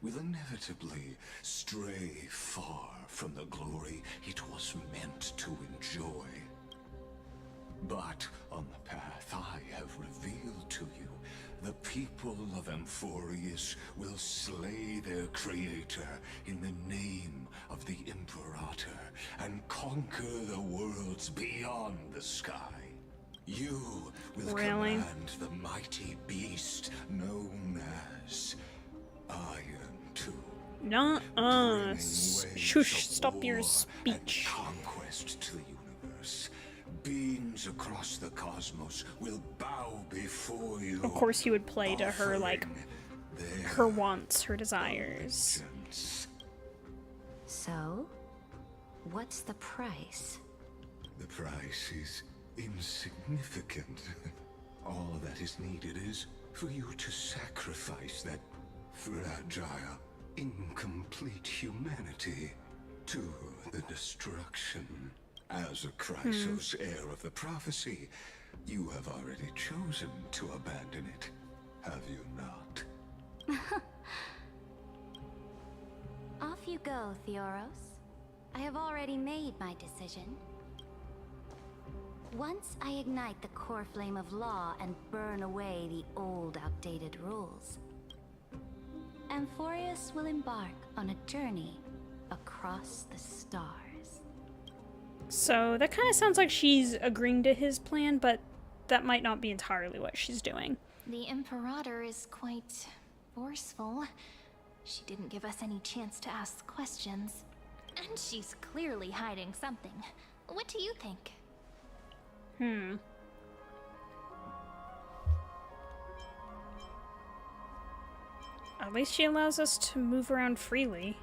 will inevitably stray far from the glory it was meant to enjoy. But on the path I have revealed to you, the people of amphoreus will slay their creator in the name of the Imperator and conquer the worlds beyond the sky. You will command the mighty beast known as Iron Two. Nuh-uh. Shush, stop your speech. Conquest to the universe. Beings across the cosmos will bow before you. Of course he would play to her, like, her wants, her desires. So, what's the price? The price is insignificant. All that is needed is for you to sacrifice that fragile, incomplete humanity to the destruction. As a Chrysos heir of the prophecy, you have already chosen to abandon it, have you not? Off you go, Theoros. I have already made my decision. Once I ignite the core flame of law and burn away the old, outdated rules, amphoreus will embark on a journey across the stars. So that kind of sounds like she's agreeing to his plan, but that might not be entirely what she's doing. The Imperator is quite forceful. She didn't give us any chance to ask questions. And she's clearly hiding something. What do you think? At least she allows us to move around freely.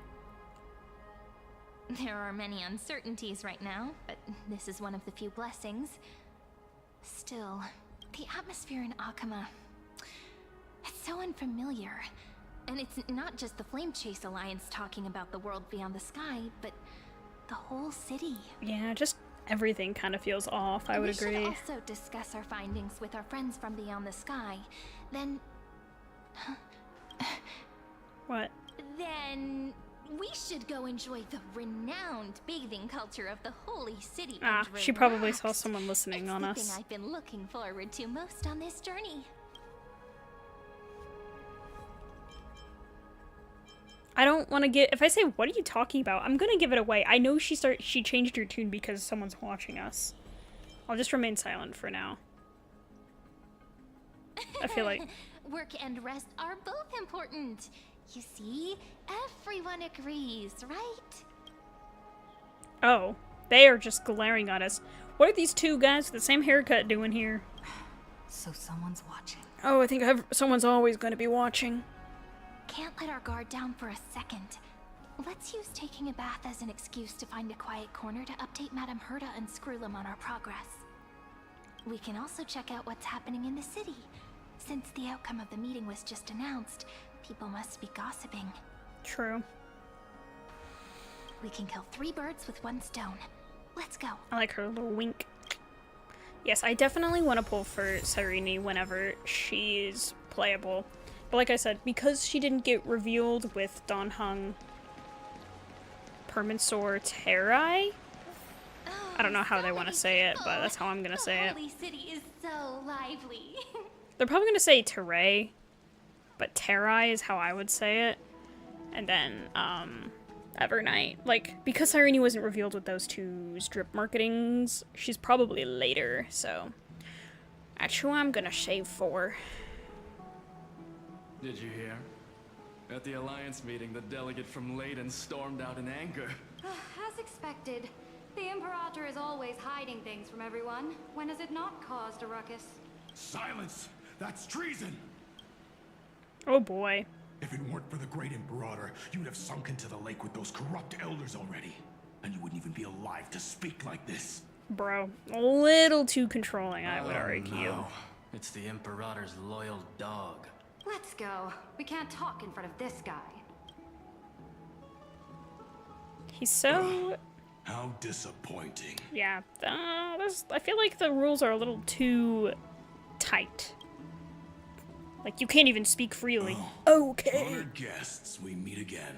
There are many uncertainties right now, but this is one of the few blessings. Still, the atmosphere in Akama, it's so unfamiliar. And it's not just the Flame Chase Alliance talking about the world beyond the sky, but the whole city. Yeah, just everything kind of feels off, I would agree. We should also discuss our findings with our friends from beyond the sky. Then... What? Then... we should go enjoy the renowned bathing culture of the holy city. She probably saw someone listening on us. It's the thing I've been looking forward to most on this journey. I don't want to get... If I say, what are you talking about? I'm going to give it away. I know she changed her tune because someone's watching us. I'll just remain silent for now. I feel like... Work and rest are both important. You see, everyone agrees, right? Oh, they are just glaring at us. What are these two guys with the same haircut doing here? So someone's watching. Oh, I think someone's always going to be watching. Can't let our guard down for a second. Let's use taking a bath as an excuse to find a quiet corner to update Madame Herta and Screwlum on our progress. We can also check out what's happening in the city. Since the outcome of the meeting was just announced, people must be gossiping. True. We can kill 3 birds with 1 stone. Let's go. I like her little wink. Yes, I definitely want to pull for Cyrene whenever she's playable. But like I said, because she didn't get revealed with Don Hung Permansor Terai, I don't know how they want to say it, but that's how I'm gonna say it. The holy city is so lively. They're probably gonna say Terai, but Terai is how I would say it. And then, Evernight. Like, because Cyrene wasn't revealed with those 2 strip marketings, she's probably later, so that's who I'm gonna shave for. Did you hear? At the Alliance meeting, the delegate from Leyden stormed out in anger. As expected. The Imperator is always hiding things from everyone. When has it not caused a ruckus? Silence! That's treason! Oh boy. If it weren't for the great Imperator, you'd have sunk into the lake with those corrupt elders already. And you wouldn't even be alive to speak like this. Bro, a little too controlling, I would argue. No. It's the Imperator's loyal dog. Let's go. We can't talk in front of this guy. He's so... How disappointing. Yeah, I feel like the rules are a little too tight. Like, you can't even speak freely. Okay. Honored guests, we meet again.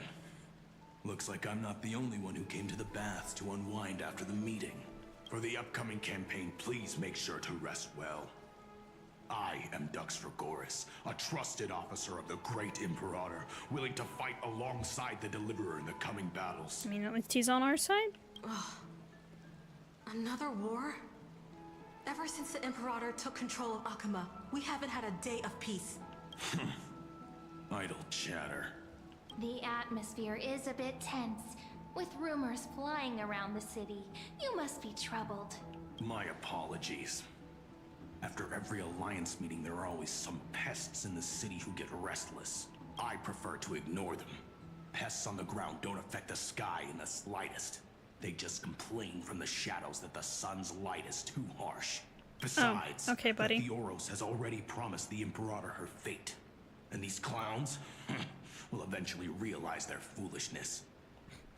Looks like I'm not the only one who came to the baths to unwind after the meeting. For the upcoming campaign, please make sure to rest well. I am Dux Regoris, a trusted officer of the great Imperator, willing to fight alongside the Deliverer in the coming battles. I mean, at least he's on our side? Ugh. Another war? Ever since the Imperator took control of Akuma, we haven't had a day of peace. Idle chatter. The atmosphere is a bit tense, with rumors flying around the city. You must be troubled. My apologies. After every Alliance meeting, there are always some pests in the city who get restless. I prefer to ignore them. Pests on the ground don't affect the sky in the slightest. They just complain from the shadows that the sun's light is too harsh. Besides, okay, buddy. the Theoros has already promised the Imperator her fate. And these clowns will eventually realize their foolishness.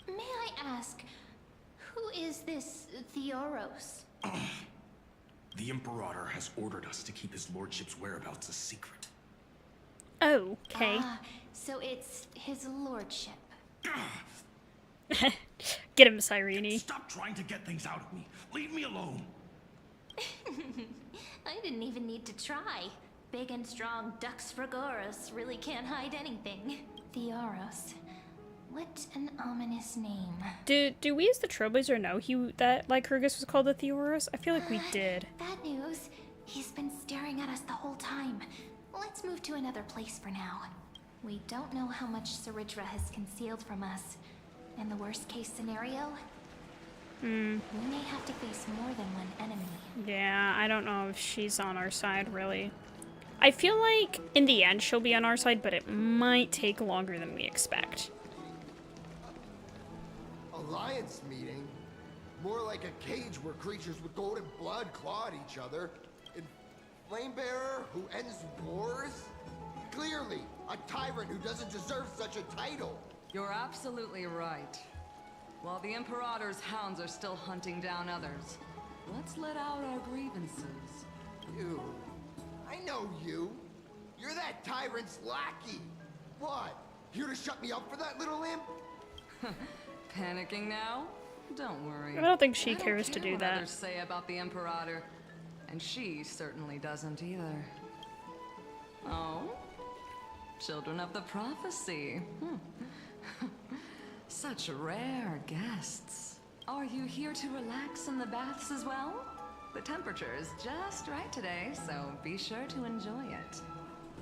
May I ask, who is this Theoros? The Imperator has ordered us to keep his lordship's whereabouts a secret. Oh, okay. So it's his lordship. Get him, Cyrene. Stop trying to get things out of me. Leave me alone. I didn't even need to try. Big and strong Dux Regoris really can't hide anything. Theoros. What an ominous name. Do we as the Trailblazer know that Lycurgus was called the Theoros? I feel like we did. Bad news. He's been staring at us the whole time. Let's move to another place for now. We don't know how much Ceridra has concealed from us. In the worst case scenario, we may have to face more than one enemy. Yeah, I don't know if she's on our side, really. I feel like in the end she'll be on our side, but it might take longer than we expect. Alliance meeting? More like a cage where creatures with golden blood claw at each other. And Flamebearer who ends wars? Clearly, a tyrant who doesn't deserve such a title. You're absolutely right. While the Imperator's hounds are still hunting down others, let's let out our grievances. You. I know you. You're that tyrant's lackey. What? Here to shut me up for that little imp? Panicking now? Don't worry. I don't think she cares to do what that. Others say about the Imperator, and she certainly doesn't either. Oh? Children of the Prophecy. Such rare guests. Are you here to relax in the baths as well? The temperature is just right today, so be sure to enjoy it.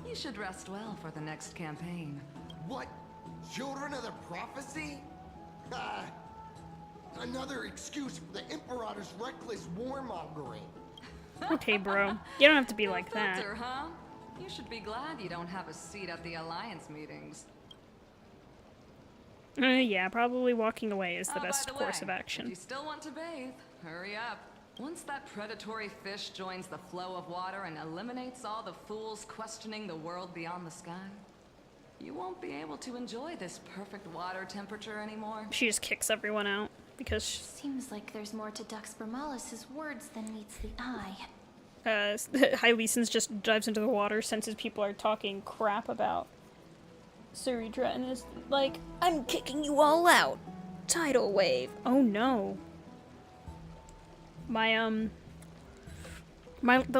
You should rest well for the next campaign. What? Children of the Prophecy? Another excuse for the Imperator's reckless warmongering. Okay, bro. You don't have to be like that. Filter, huh? You should be glad you don't have a seat at the Alliance meetings. Yeah, probably walking away is the By best the course way, of action. If you still want to bathe, hurry up. Once that predatory fish joins the flow of water and eliminates all the fools questioning the world beyond the sky, you won't be able to enjoy this perfect water temperature anymore. She just kicks everyone out because Seems like there's more to Dux Bromalis' words than meets the eye. Hylicens just dives into the water, senses people are talking crap about Ceridra, and is like, I'm kicking you all out. Tidal wave. Oh no. The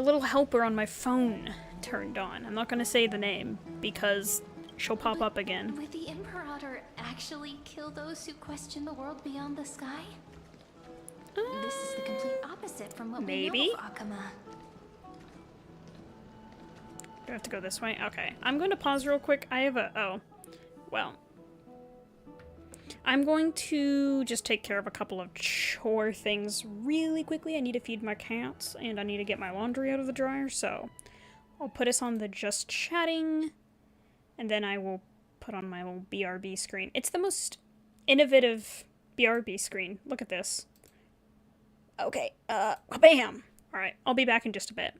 little helper on my phone turned on. I'm not gonna say the name because she'll pop up again. Would the Imperator actually kill those who question the world beyond the sky? This is the complete opposite from what we know of Akama. Do I have to go this way? Okay. I'm going to pause real quick. I have I'm going to just take care of a couple of chore things really quickly. I need to feed my cats, and I need to get my laundry out of the dryer, so I'll put us on the just chatting, and then I will put on my little BRB screen. It's the most innovative BRB screen. Look at this. Okay, bam! Alright, I'll be back in just a bit.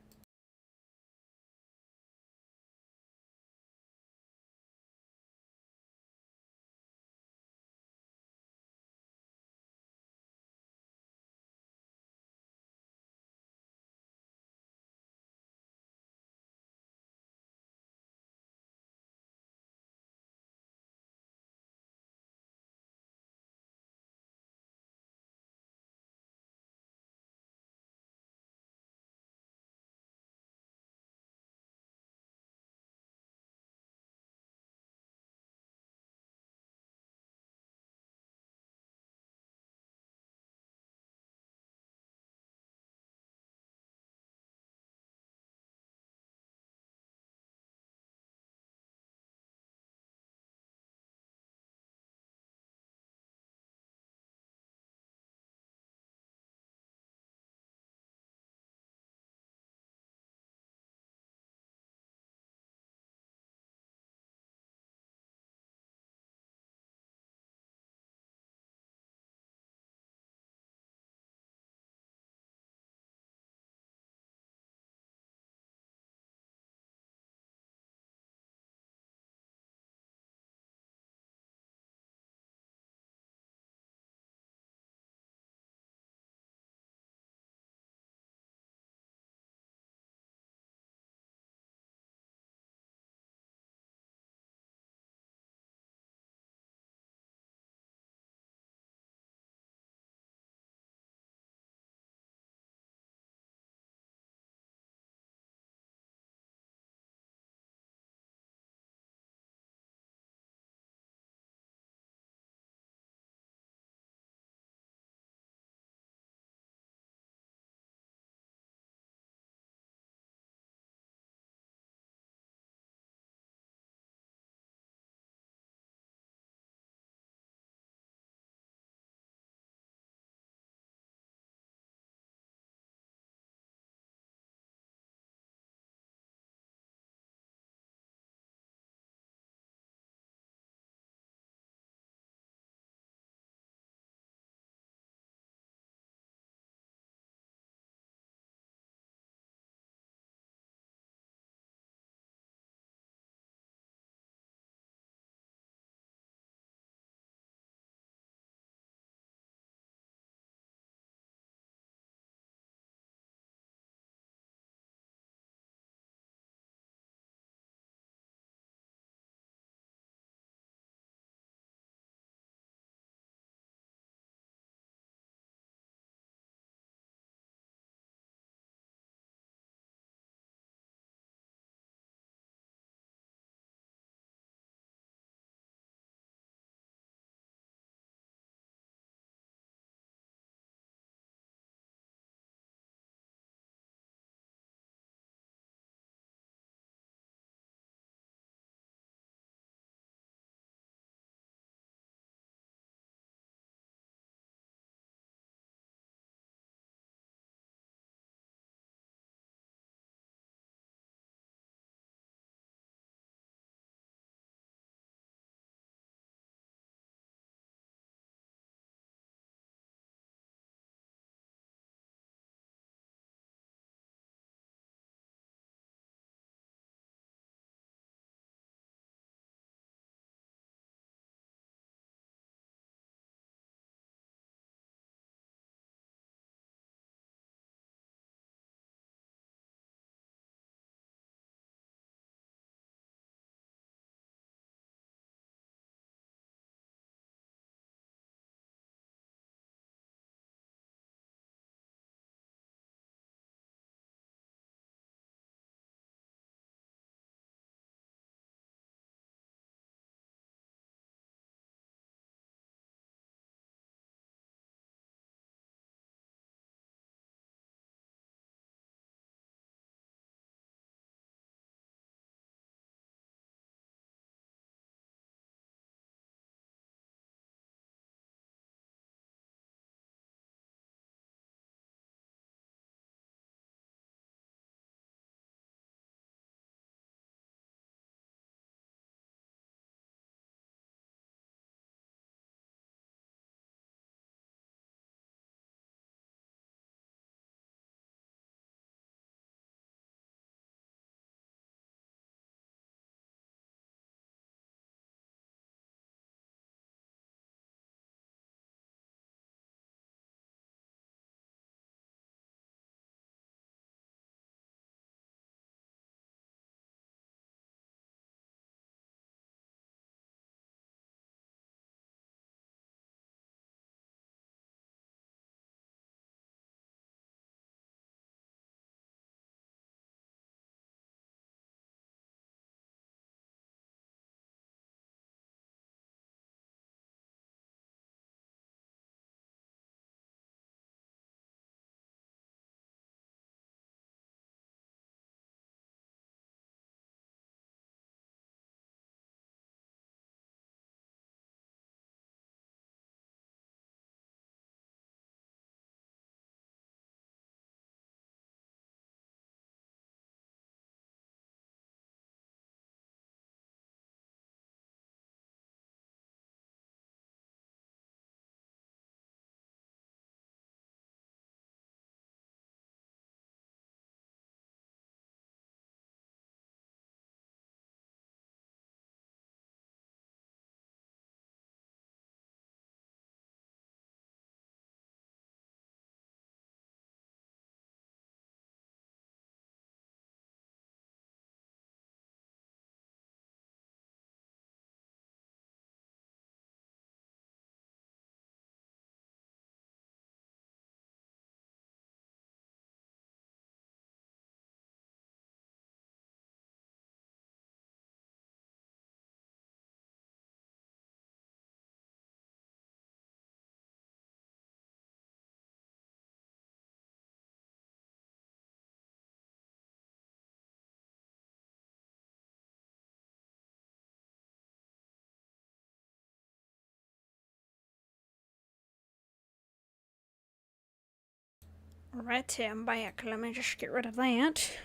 Alright, I'm back. Let me just get rid of that.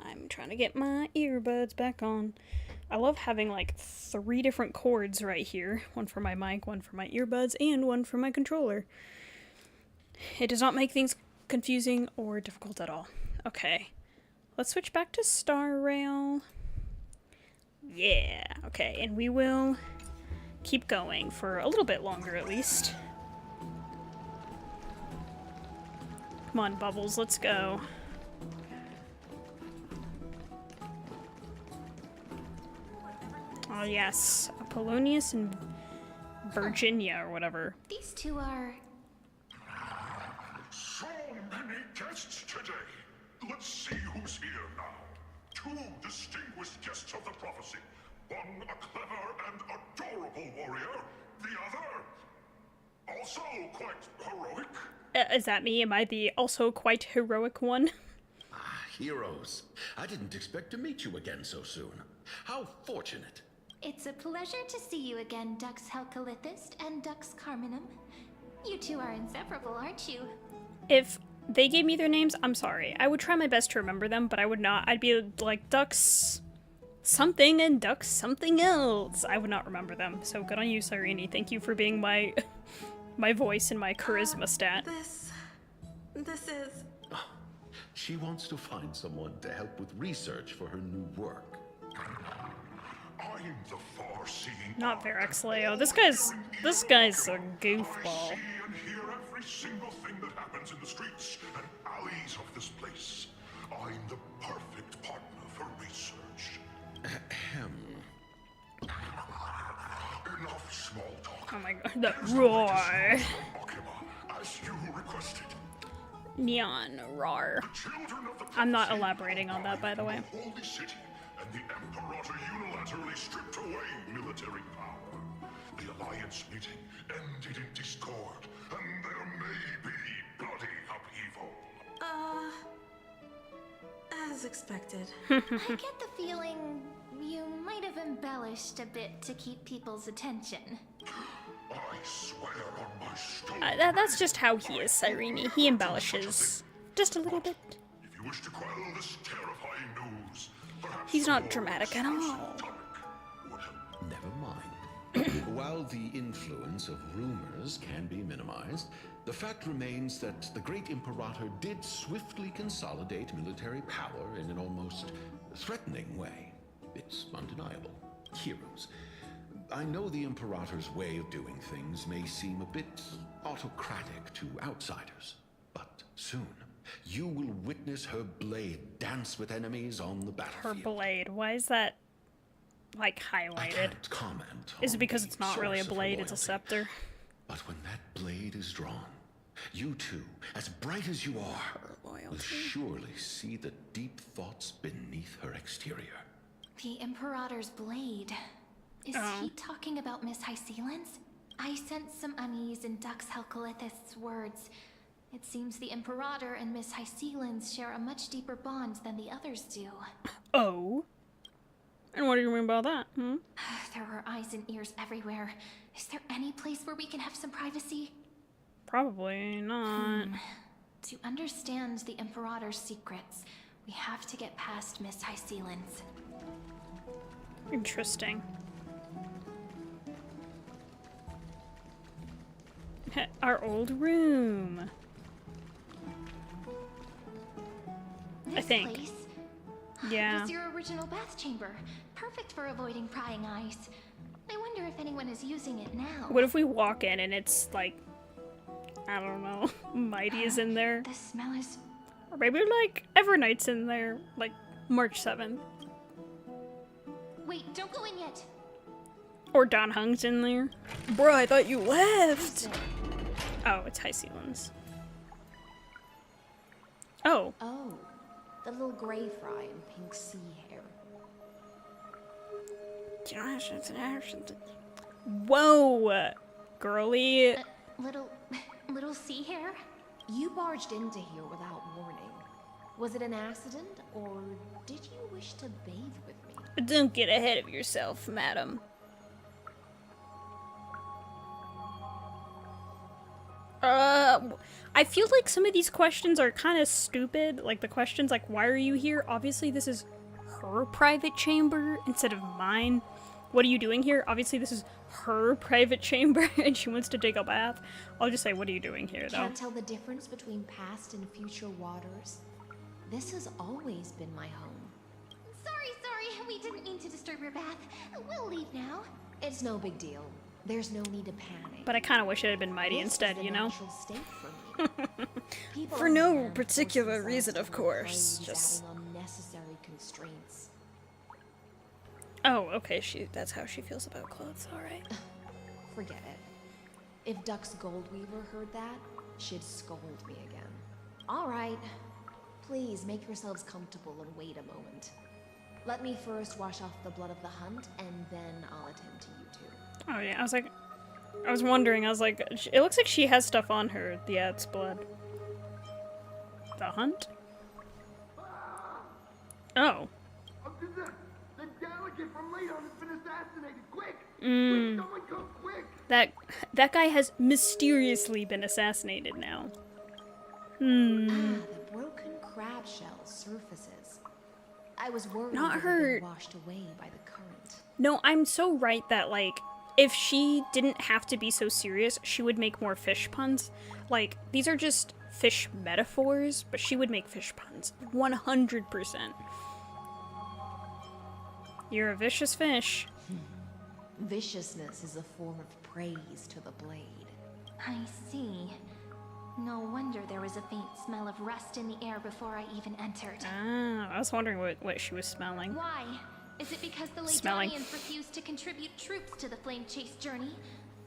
I'm trying to get my earbuds back on. I love having like 3 different cords right here. One for my mic, one for my earbuds, and one for my controller. It does not make things confusing or difficult at all. Okay. Let's switch back to Star Rail. Yeah. Okay, and we will keep going for a little bit longer at least. Come on, Bubbles, let's go. Oh yes, Apollonius and Virginia or whatever. These two are... So many guests today. Let's see who's here now. 2 distinguished guests of the prophecy. One a clever and adorable warrior. The other, also quite heroic. Is that me? Am I the also quite heroic one? Heroes. I didn't expect to meet you again so soon. How fortunate. It's a pleasure to see you again, Dux Helcalithist and Dux Carminum. You two are inseparable, aren't you? If they gave me their names, I'm sorry. I would try my best to remember them, but I would not. I'd be like Dux something and Dux something else. I would not remember them. So good on you, Cyrene. Thank you for being my my voice and my charisma stat. This is... She wants to find someone to help with research for her new work. I'm the far-seeing. Not Verex Leo. This guy's a goofball. I see and hear every single thing that happens in the streets and alleys of this place. I'm the perfect partner for research. Ahem. Enough small talk. Oh my god, that roar. As you requested. Neon roar. I'm not elaborating on that, by the way. Holy city and the Imperator unilaterally stripped away military power. The Alliance meeting ended in discord, and there may be bloody upheaval. As expected. I get the feeling you might have embellished a bit to keep people's attention. I swear on my stone. That's just how he is, Cyrene. He embellishes just a little bit. If you wish to quell this terrifying news, he's not dramatic at all. Never mind. While the influence of rumors can be minimized, the fact remains that the great Imperator did swiftly consolidate military power in an almost threatening way. It's undeniable. Heroes. I know the Imperator's way of doing things may seem a bit autocratic to outsiders, but soon you will witness her blade dance with enemies on the battlefield. Her blade. Why is that, like, highlighted? I can't comment. Is it because it's not really a blade, it's a scepter? But when that blade is drawn, you two, as bright as you are, will surely see the deep thoughts beneath her exterior. The Imperator's blade. Is he talking about Miss Hycelens? I sense some unease in Dux Helcalithist's words. It seems the Imperator and Miss Hycelens share a much deeper bond than the others do. Oh? And what do you mean by that, There are eyes and ears everywhere. Is there any place where we can have some privacy? Probably not. To understand the Imperator's secrets, we have to get past Miss Hycelens. Interesting. Our old room. I think. Place yeah. was your original bath chamber. Perfect for avoiding prying eyes. I wonder if anyone is using it now. What if we walk in and it's like, I don't know, Mighty is in there? The smell is... Or maybe like Evernight's in there, like March 7th. Wait, don't go in yet. Or Don Hung's in there. Bro, I thought you left. Oh, it's Hycelens. Oh. Oh, the little gray fry and pink sea hair. Whoa, girly. Little sea hair? You barged into here without warning. Was it an accident, or did you wish to bathe with me? Don't get ahead of yourself, madam. I feel like some of these questions are kind of stupid. Like the questions like, why are you here? Obviously this is her private chamber instead of mine. What are you doing here? Obviously this is her private chamber and she wants to take a bath. I'll just say, what are you doing here, though? Can't tell the difference between past and future waters. This has always been my home. Sorry, we didn't mean to disturb your bath. We'll leave now. It's no big deal. There's no need to panic. But I kind of wish it had been Mighty instead, you know? State for me. For no particular reason, of course. Just unnecessary constraints. Oh, okay. That's how she feels about clothes. All right. Forget it. If Duck's Goldweaver heard that, she'd scold me again. All right. Please make yourselves comfortable and wait a moment. Let me first wash off the blood of the hunt, and then I'll attend to you two. Oh yeah, I was wondering, I was like, it looks like she has stuff on her. Yeah, it's blood. The hunt? Oh. The delegate from Ladon has been assassinated. Quick! Quick, someone come quick! That guy has mysteriously been assassinated now. Ah, the broken crab shell surfaces. I was worried Not it her. had been washed away by the current. No, I'm so right that, like, if she didn't have to be so serious, she would make more fish puns. Like, these are just fish metaphors, but she would make fish puns. 100%. You're a vicious fish. Viciousness is a form of praise to the blade. I see. No wonder there was a faint smell of rust in the air before I even entered. Ah, I was wondering what she was smelling. Why? Is it because the Smelling. Ladonians refused to contribute troops to the Flame Chase journey?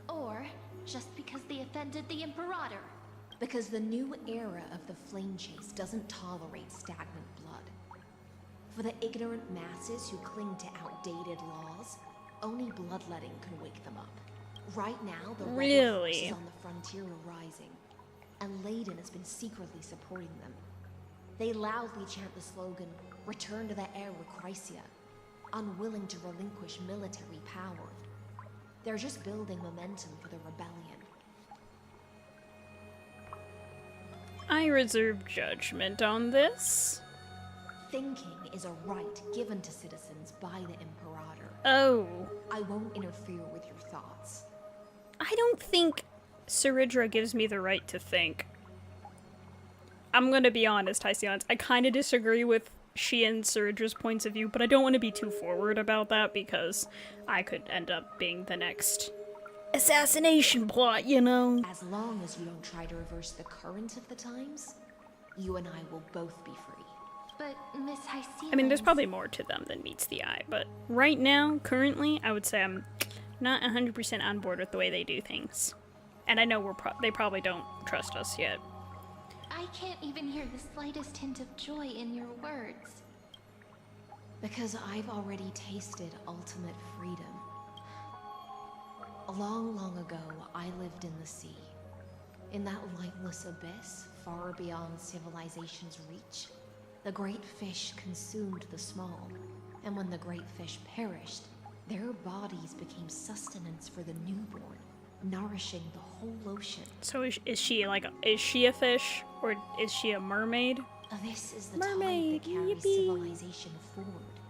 Or just because they offended the Imperator? Because the new era of the Flame Chase doesn't tolerate stagnant blood. For the ignorant masses who cling to outdated laws, only bloodletting can wake them up. Right now, the rebel forces on the frontier are rising, and Ladon has been secretly supporting them. They loudly chant the slogan, "Return to the era Chrysia," unwilling to relinquish military power. They're just building momentum for the rebellion. I reserve judgment on this. Thinking is a right given to citizens by the Imperator. Oh. I won't interfere with your thoughts. I don't think Saridra gives me the right to think. I'm gonna be honest, Hyceons. I kind of disagree with she and Saridra's points of view, but I don't want to be too forward about that because I could end up being the next assassination plot, you know? As long as you don't try to reverse the current of the times, you and I will both be free. But Miss Hycelia. I mean, there's probably more to them than meets the eye, but right now, currently, I would say I'm not 100% on board with the way they do things. And I know they probably don't trust us yet. I can't even hear the slightest hint of joy in your words. Because I've already tasted ultimate freedom. Long, long ago, I lived in the sea. In that lightless abyss, far beyond civilization's reach, the great fish consumed the small. And when the great fish perished, their bodies became sustenance for the newborn, nourishing the whole ocean. So is she a fish? Or is she a mermaid? This is the tide that carries civilization forward.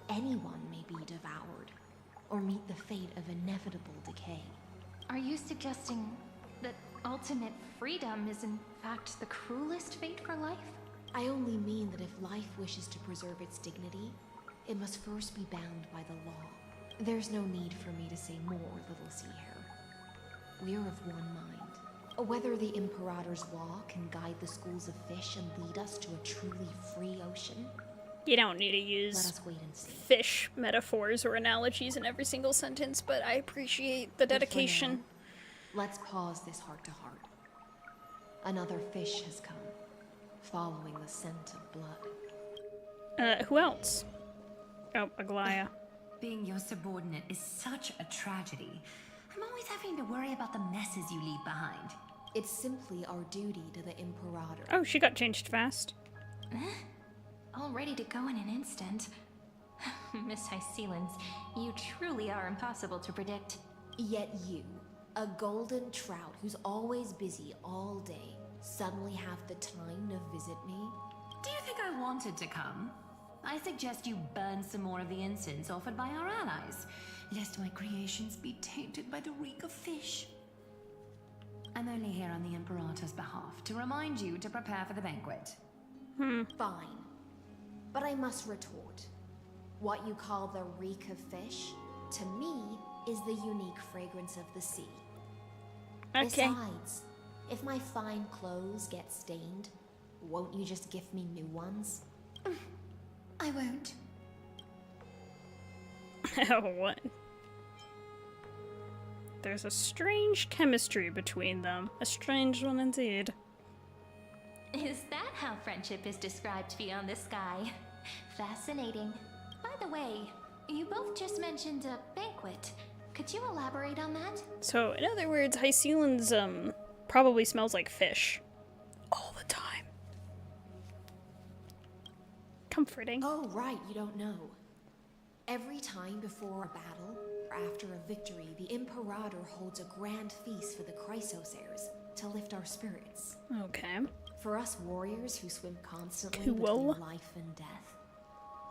Anyone may be devoured, or meet the fate of inevitable decay. Are you suggesting that ultimate freedom is in fact the cruelest fate for life? I only mean that if life wishes to preserve its dignity, it must first be bound by the law. There's no need for me to say more, little sea hare. We're of one mind. Whether the Imperator's law can guide the schools of fish and lead us to a truly free ocean, you don't need to let use us wait and see. fish metaphors or analogies in every single sentence, but I appreciate the dedication. But for now, let's pause this heart-to-heart. Another fish has come, following the scent of blood. Who else? Oh, Aglaya. Being your subordinate is such a tragedy. I'm always having to worry about the messes you leave behind. It's simply our duty to the Imperator. Oh, she got changed fast. All ready to go in an instant. Miss Hycelia, you truly are impossible to predict. Yet you, A golden trout who's always busy all day suddenly have the time to visit me? Do you think I wanted to come? I suggest you burn some more of the incense offered by our allies, lest my creations be tainted by the reek of fish. I'm only here on the Imperator's behalf to remind you to prepare for the banquet. Fine. But I must retort. What you call the reek of fish, to me, is the unique fragrance of the sea. Okay. Besides, if my fine clothes get stained, won't you just gift me new ones? I won't. What? There's a strange chemistry between them. A strange one indeed. Is that how friendship is described beyond the sky? Fascinating. By the way, you both just mentioned a banquet. Could you elaborate on that? So, in other words, Hyceland's, probably smells like fish. All the time. Comforting. Oh, right, you don't know. Every time before a battle, or after a victory, the Imperator holds a grand feast for the Chrysos heirs to lift our spirits. Okay. For us warriors who swim constantly Cool. between life and death,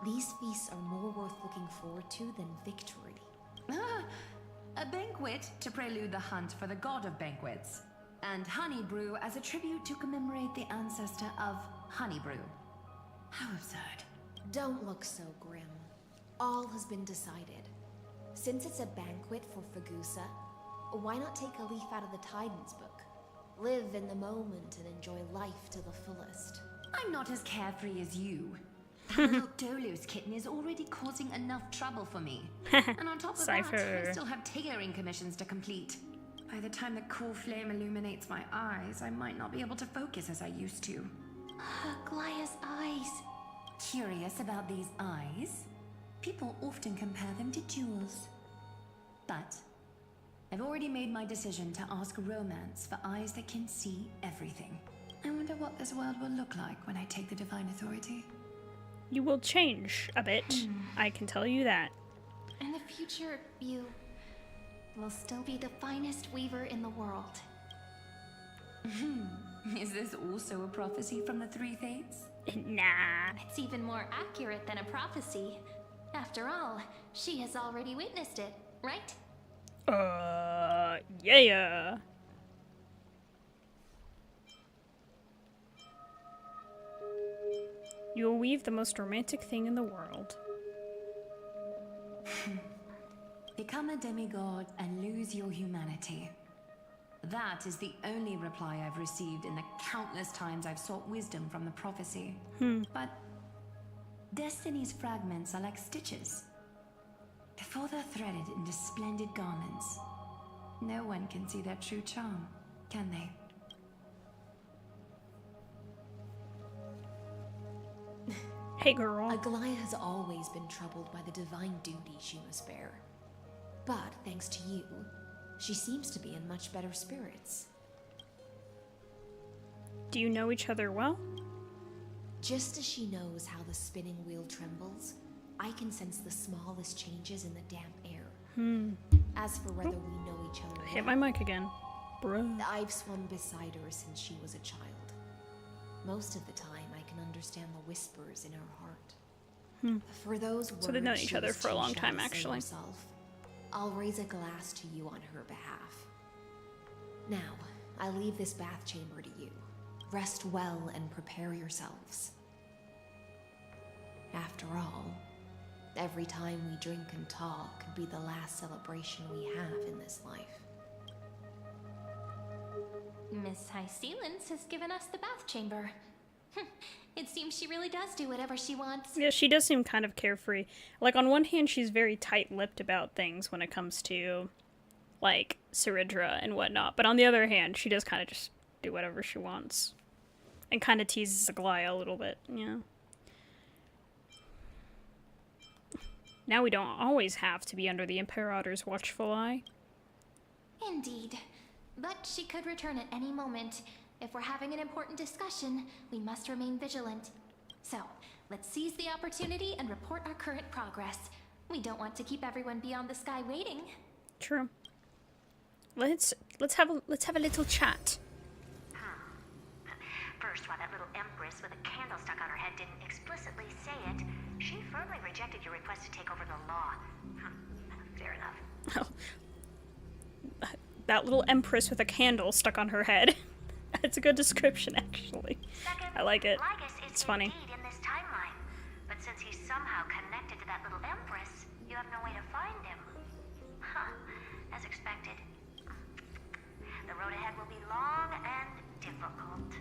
these feasts are more worth looking forward to than victory. A banquet to prelude the hunt for the god of banquets, and honey brew as a tribute to commemorate the ancestor of honey brew. How absurd. Don't look so grim. All has been decided. Since it's a banquet for Fagusa, why not take a leaf out of the Tidens book? Live in the moment and enjoy life to the fullest. I'm not as carefree as you. That little Dolos kitten is already causing enough trouble for me. And on top of that, I still have tailoring commissions to complete. By the time the cool flame illuminates my eyes, I might not be able to focus as I used to. Glaya's eyes. Curious about these eyes? People often compare them to jewels. But I've already made my decision to ask romance for eyes that can see everything. I wonder what this world will look like when I take the divine authority. You will change a bit. I can tell you that. In the future, you will still be the finest weaver in the world. Is this also a prophecy from the Three Fates? Nah. It's even more accurate than a prophecy. After all, she has already witnessed it, right? Yeah. You will weave the most romantic thing in the world. Become a demigod and lose your humanity. That is the only reply I've received in the countless times I've sought wisdom from the prophecy. But Destiny's fragments are like stitches. Before they're threaded into splendid garments, no one can see their true charm, can they? Hey girl. Aglaya has always been troubled by the divine duty she must bear. But thanks to you, she seems to be in much better spirits. Do you know each other well? Just as she knows how the spinning wheel trembles, I can sense the smallest changes in the damp air. As for whether we know each other Hit my mic again. Bruh. I've swum beside her since she was a child. Most of the time, I can understand the whispers in her heart. For those words So they've known each she other was for a too long shy time, to say actually. herself, I'll raise a glass to you on her behalf. Now, I leave this bath chamber to you. Rest well and prepare yourselves. After all, every time we drink and talk could be the last celebration we have in this life. Miss Hyceland has given us the bath chamber. It seems she really does do whatever she wants. Yeah, she does seem kind of carefree. Like, on one hand, she's very tight-lipped about things when it comes to, like, Ciridra and whatnot. But on the other hand, she does kind of just do whatever she wants. And kind of teases Aglaya a little bit, yeah. Now we don't always have to be under the Imperator's watchful eye. Indeed. But she could return at any moment. If we're having an important discussion, we must remain vigilant. So, let's seize the opportunity and report our current progress. We don't want to keep everyone beyond the sky waiting. True. let's have a little chat. First, while that little empress with a candle stuck on her head didn't explicitly say it, she firmly rejected your request to take over the law. Fair enough. Oh. That little empress with a candle stuck on her head. That's a good description, actually. Second, I like it. Lygus is It's funny. indeed in this timeline. But since he's somehow connected to that little empress, you have no way to find him. As expected. The road ahead will be long and difficult.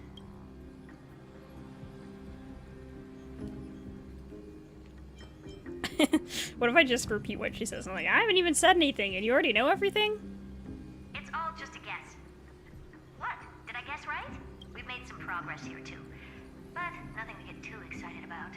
What if I just repeat what she says? I'm like, I haven't even said anything, and you already know everything? It's all just a guess. What? Did I guess right? We've made some progress here, too. But nothing to get too excited about.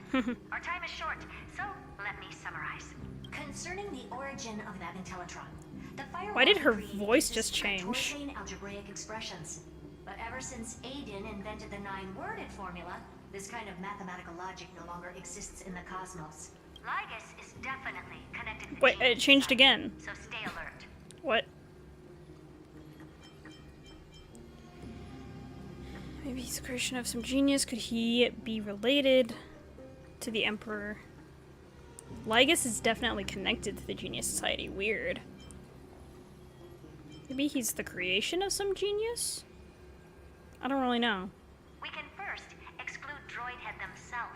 Our time is short, so let me summarize. Concerning the origin of that Intellitron, the firewall Why did her decree voice uses just change? Torchain algebraic expressions. But ever since Aiden invented the 9-worded formula, this kind of mathematical logic no longer exists in the cosmos. Lygus is definitely connected to the Wait, it genius changed side, again. so stay alert. What? Maybe he's the creation of some genius. Could he be related to the Emperor? Lygus is definitely connected to the Genius Society. Weird. Maybe he's the creation of some genius? I don't really know. We can first exclude Droidhead themselves.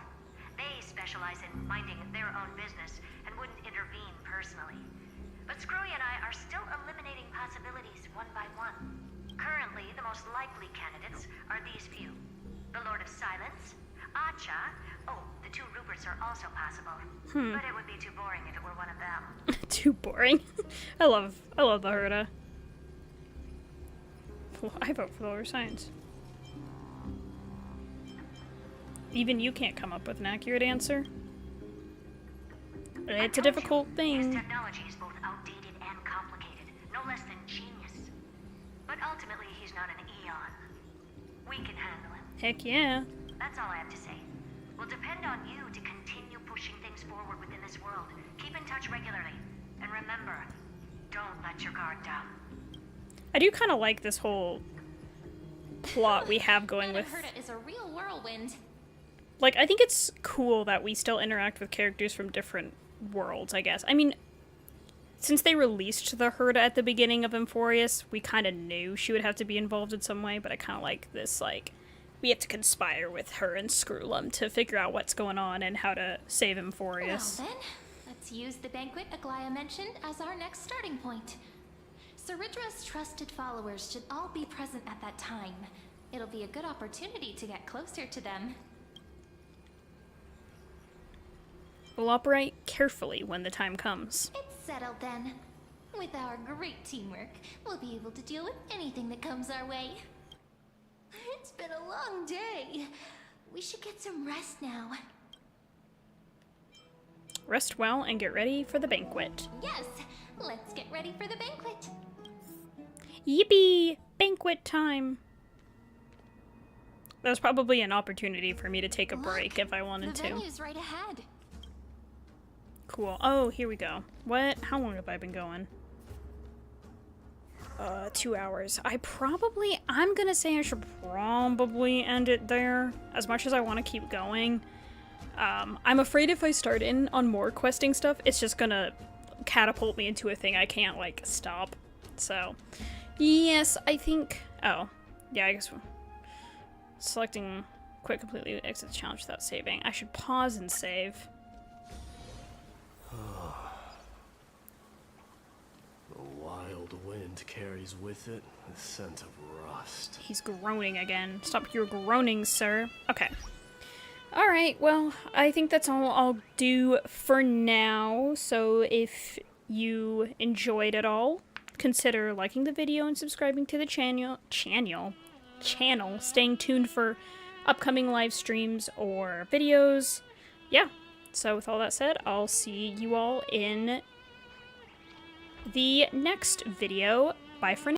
They specialize in minding their own business and wouldn't intervene personally. But Screwy and I are still eliminating possibilities one by one. Currently, the most likely candidates are these few. The Lord of Silence, Acha, oh, the 2 Ruperts are also possible. But it would be too boring if it were one of them. Too boring. I love the Herda. I vote for the Lord of Science. Even you can't come up with an accurate answer. It's a difficult His thing. technology is both outdated and complicated, no less than genius. But ultimately, he's not an Eon. We can handle him. Heck yeah. That's all I have to say. We'll depend on you to continue pushing things forward within this world. Keep in touch regularly. And remember, don't let your guard down. I do kind of like this whole plot we have going with. Herda is a real whirlwind. Like, I think it's cool that we still interact with characters from different worlds, I guess. I mean, since they released the Herda at the beginning of Amphoreus, we kind of knew she would have to be involved in some way, but I kind of like this, like, we have to conspire with her and Screwlum to figure out what's going on and how to save Amphoreus. Well then, let's use the banquet Aglaya mentioned as our next starting point. Ceridra's trusted followers should all be present at that time. It'll be a good opportunity to get closer to them. We'll operate carefully when the time comes. It's settled then. With our great teamwork, we'll be able to deal with anything that comes our way. It's been a long day. We should get some rest now. Rest well and get ready for the banquet. Yes, let's get ready for the banquet. Yippee! Banquet time! That was probably an opportunity for me to take a break if I wanted The to. venue's right ahead. Cool. Oh, here we go. What? How long have I been going? 2 hours. I'm gonna say I should probably end it there, as much as I want to keep going. I'm afraid if I start in on more questing stuff, it's just gonna catapult me into a thing I can't, like, stop. So, yes, I think... Oh, yeah, I guess... Selecting quit completely exit the challenge without saving. I should pause and save. The wild wind carries with it the scent of rust. He's groaning again. Stop your groaning, sir. Okay. Alright, well, I think that's all I'll do for now. So if you enjoyed it all, consider liking the video and subscribing to the channel, staying tuned for upcoming live streams or videos. Yeah, so with all that said, I'll see you all in the next video. Bye for now.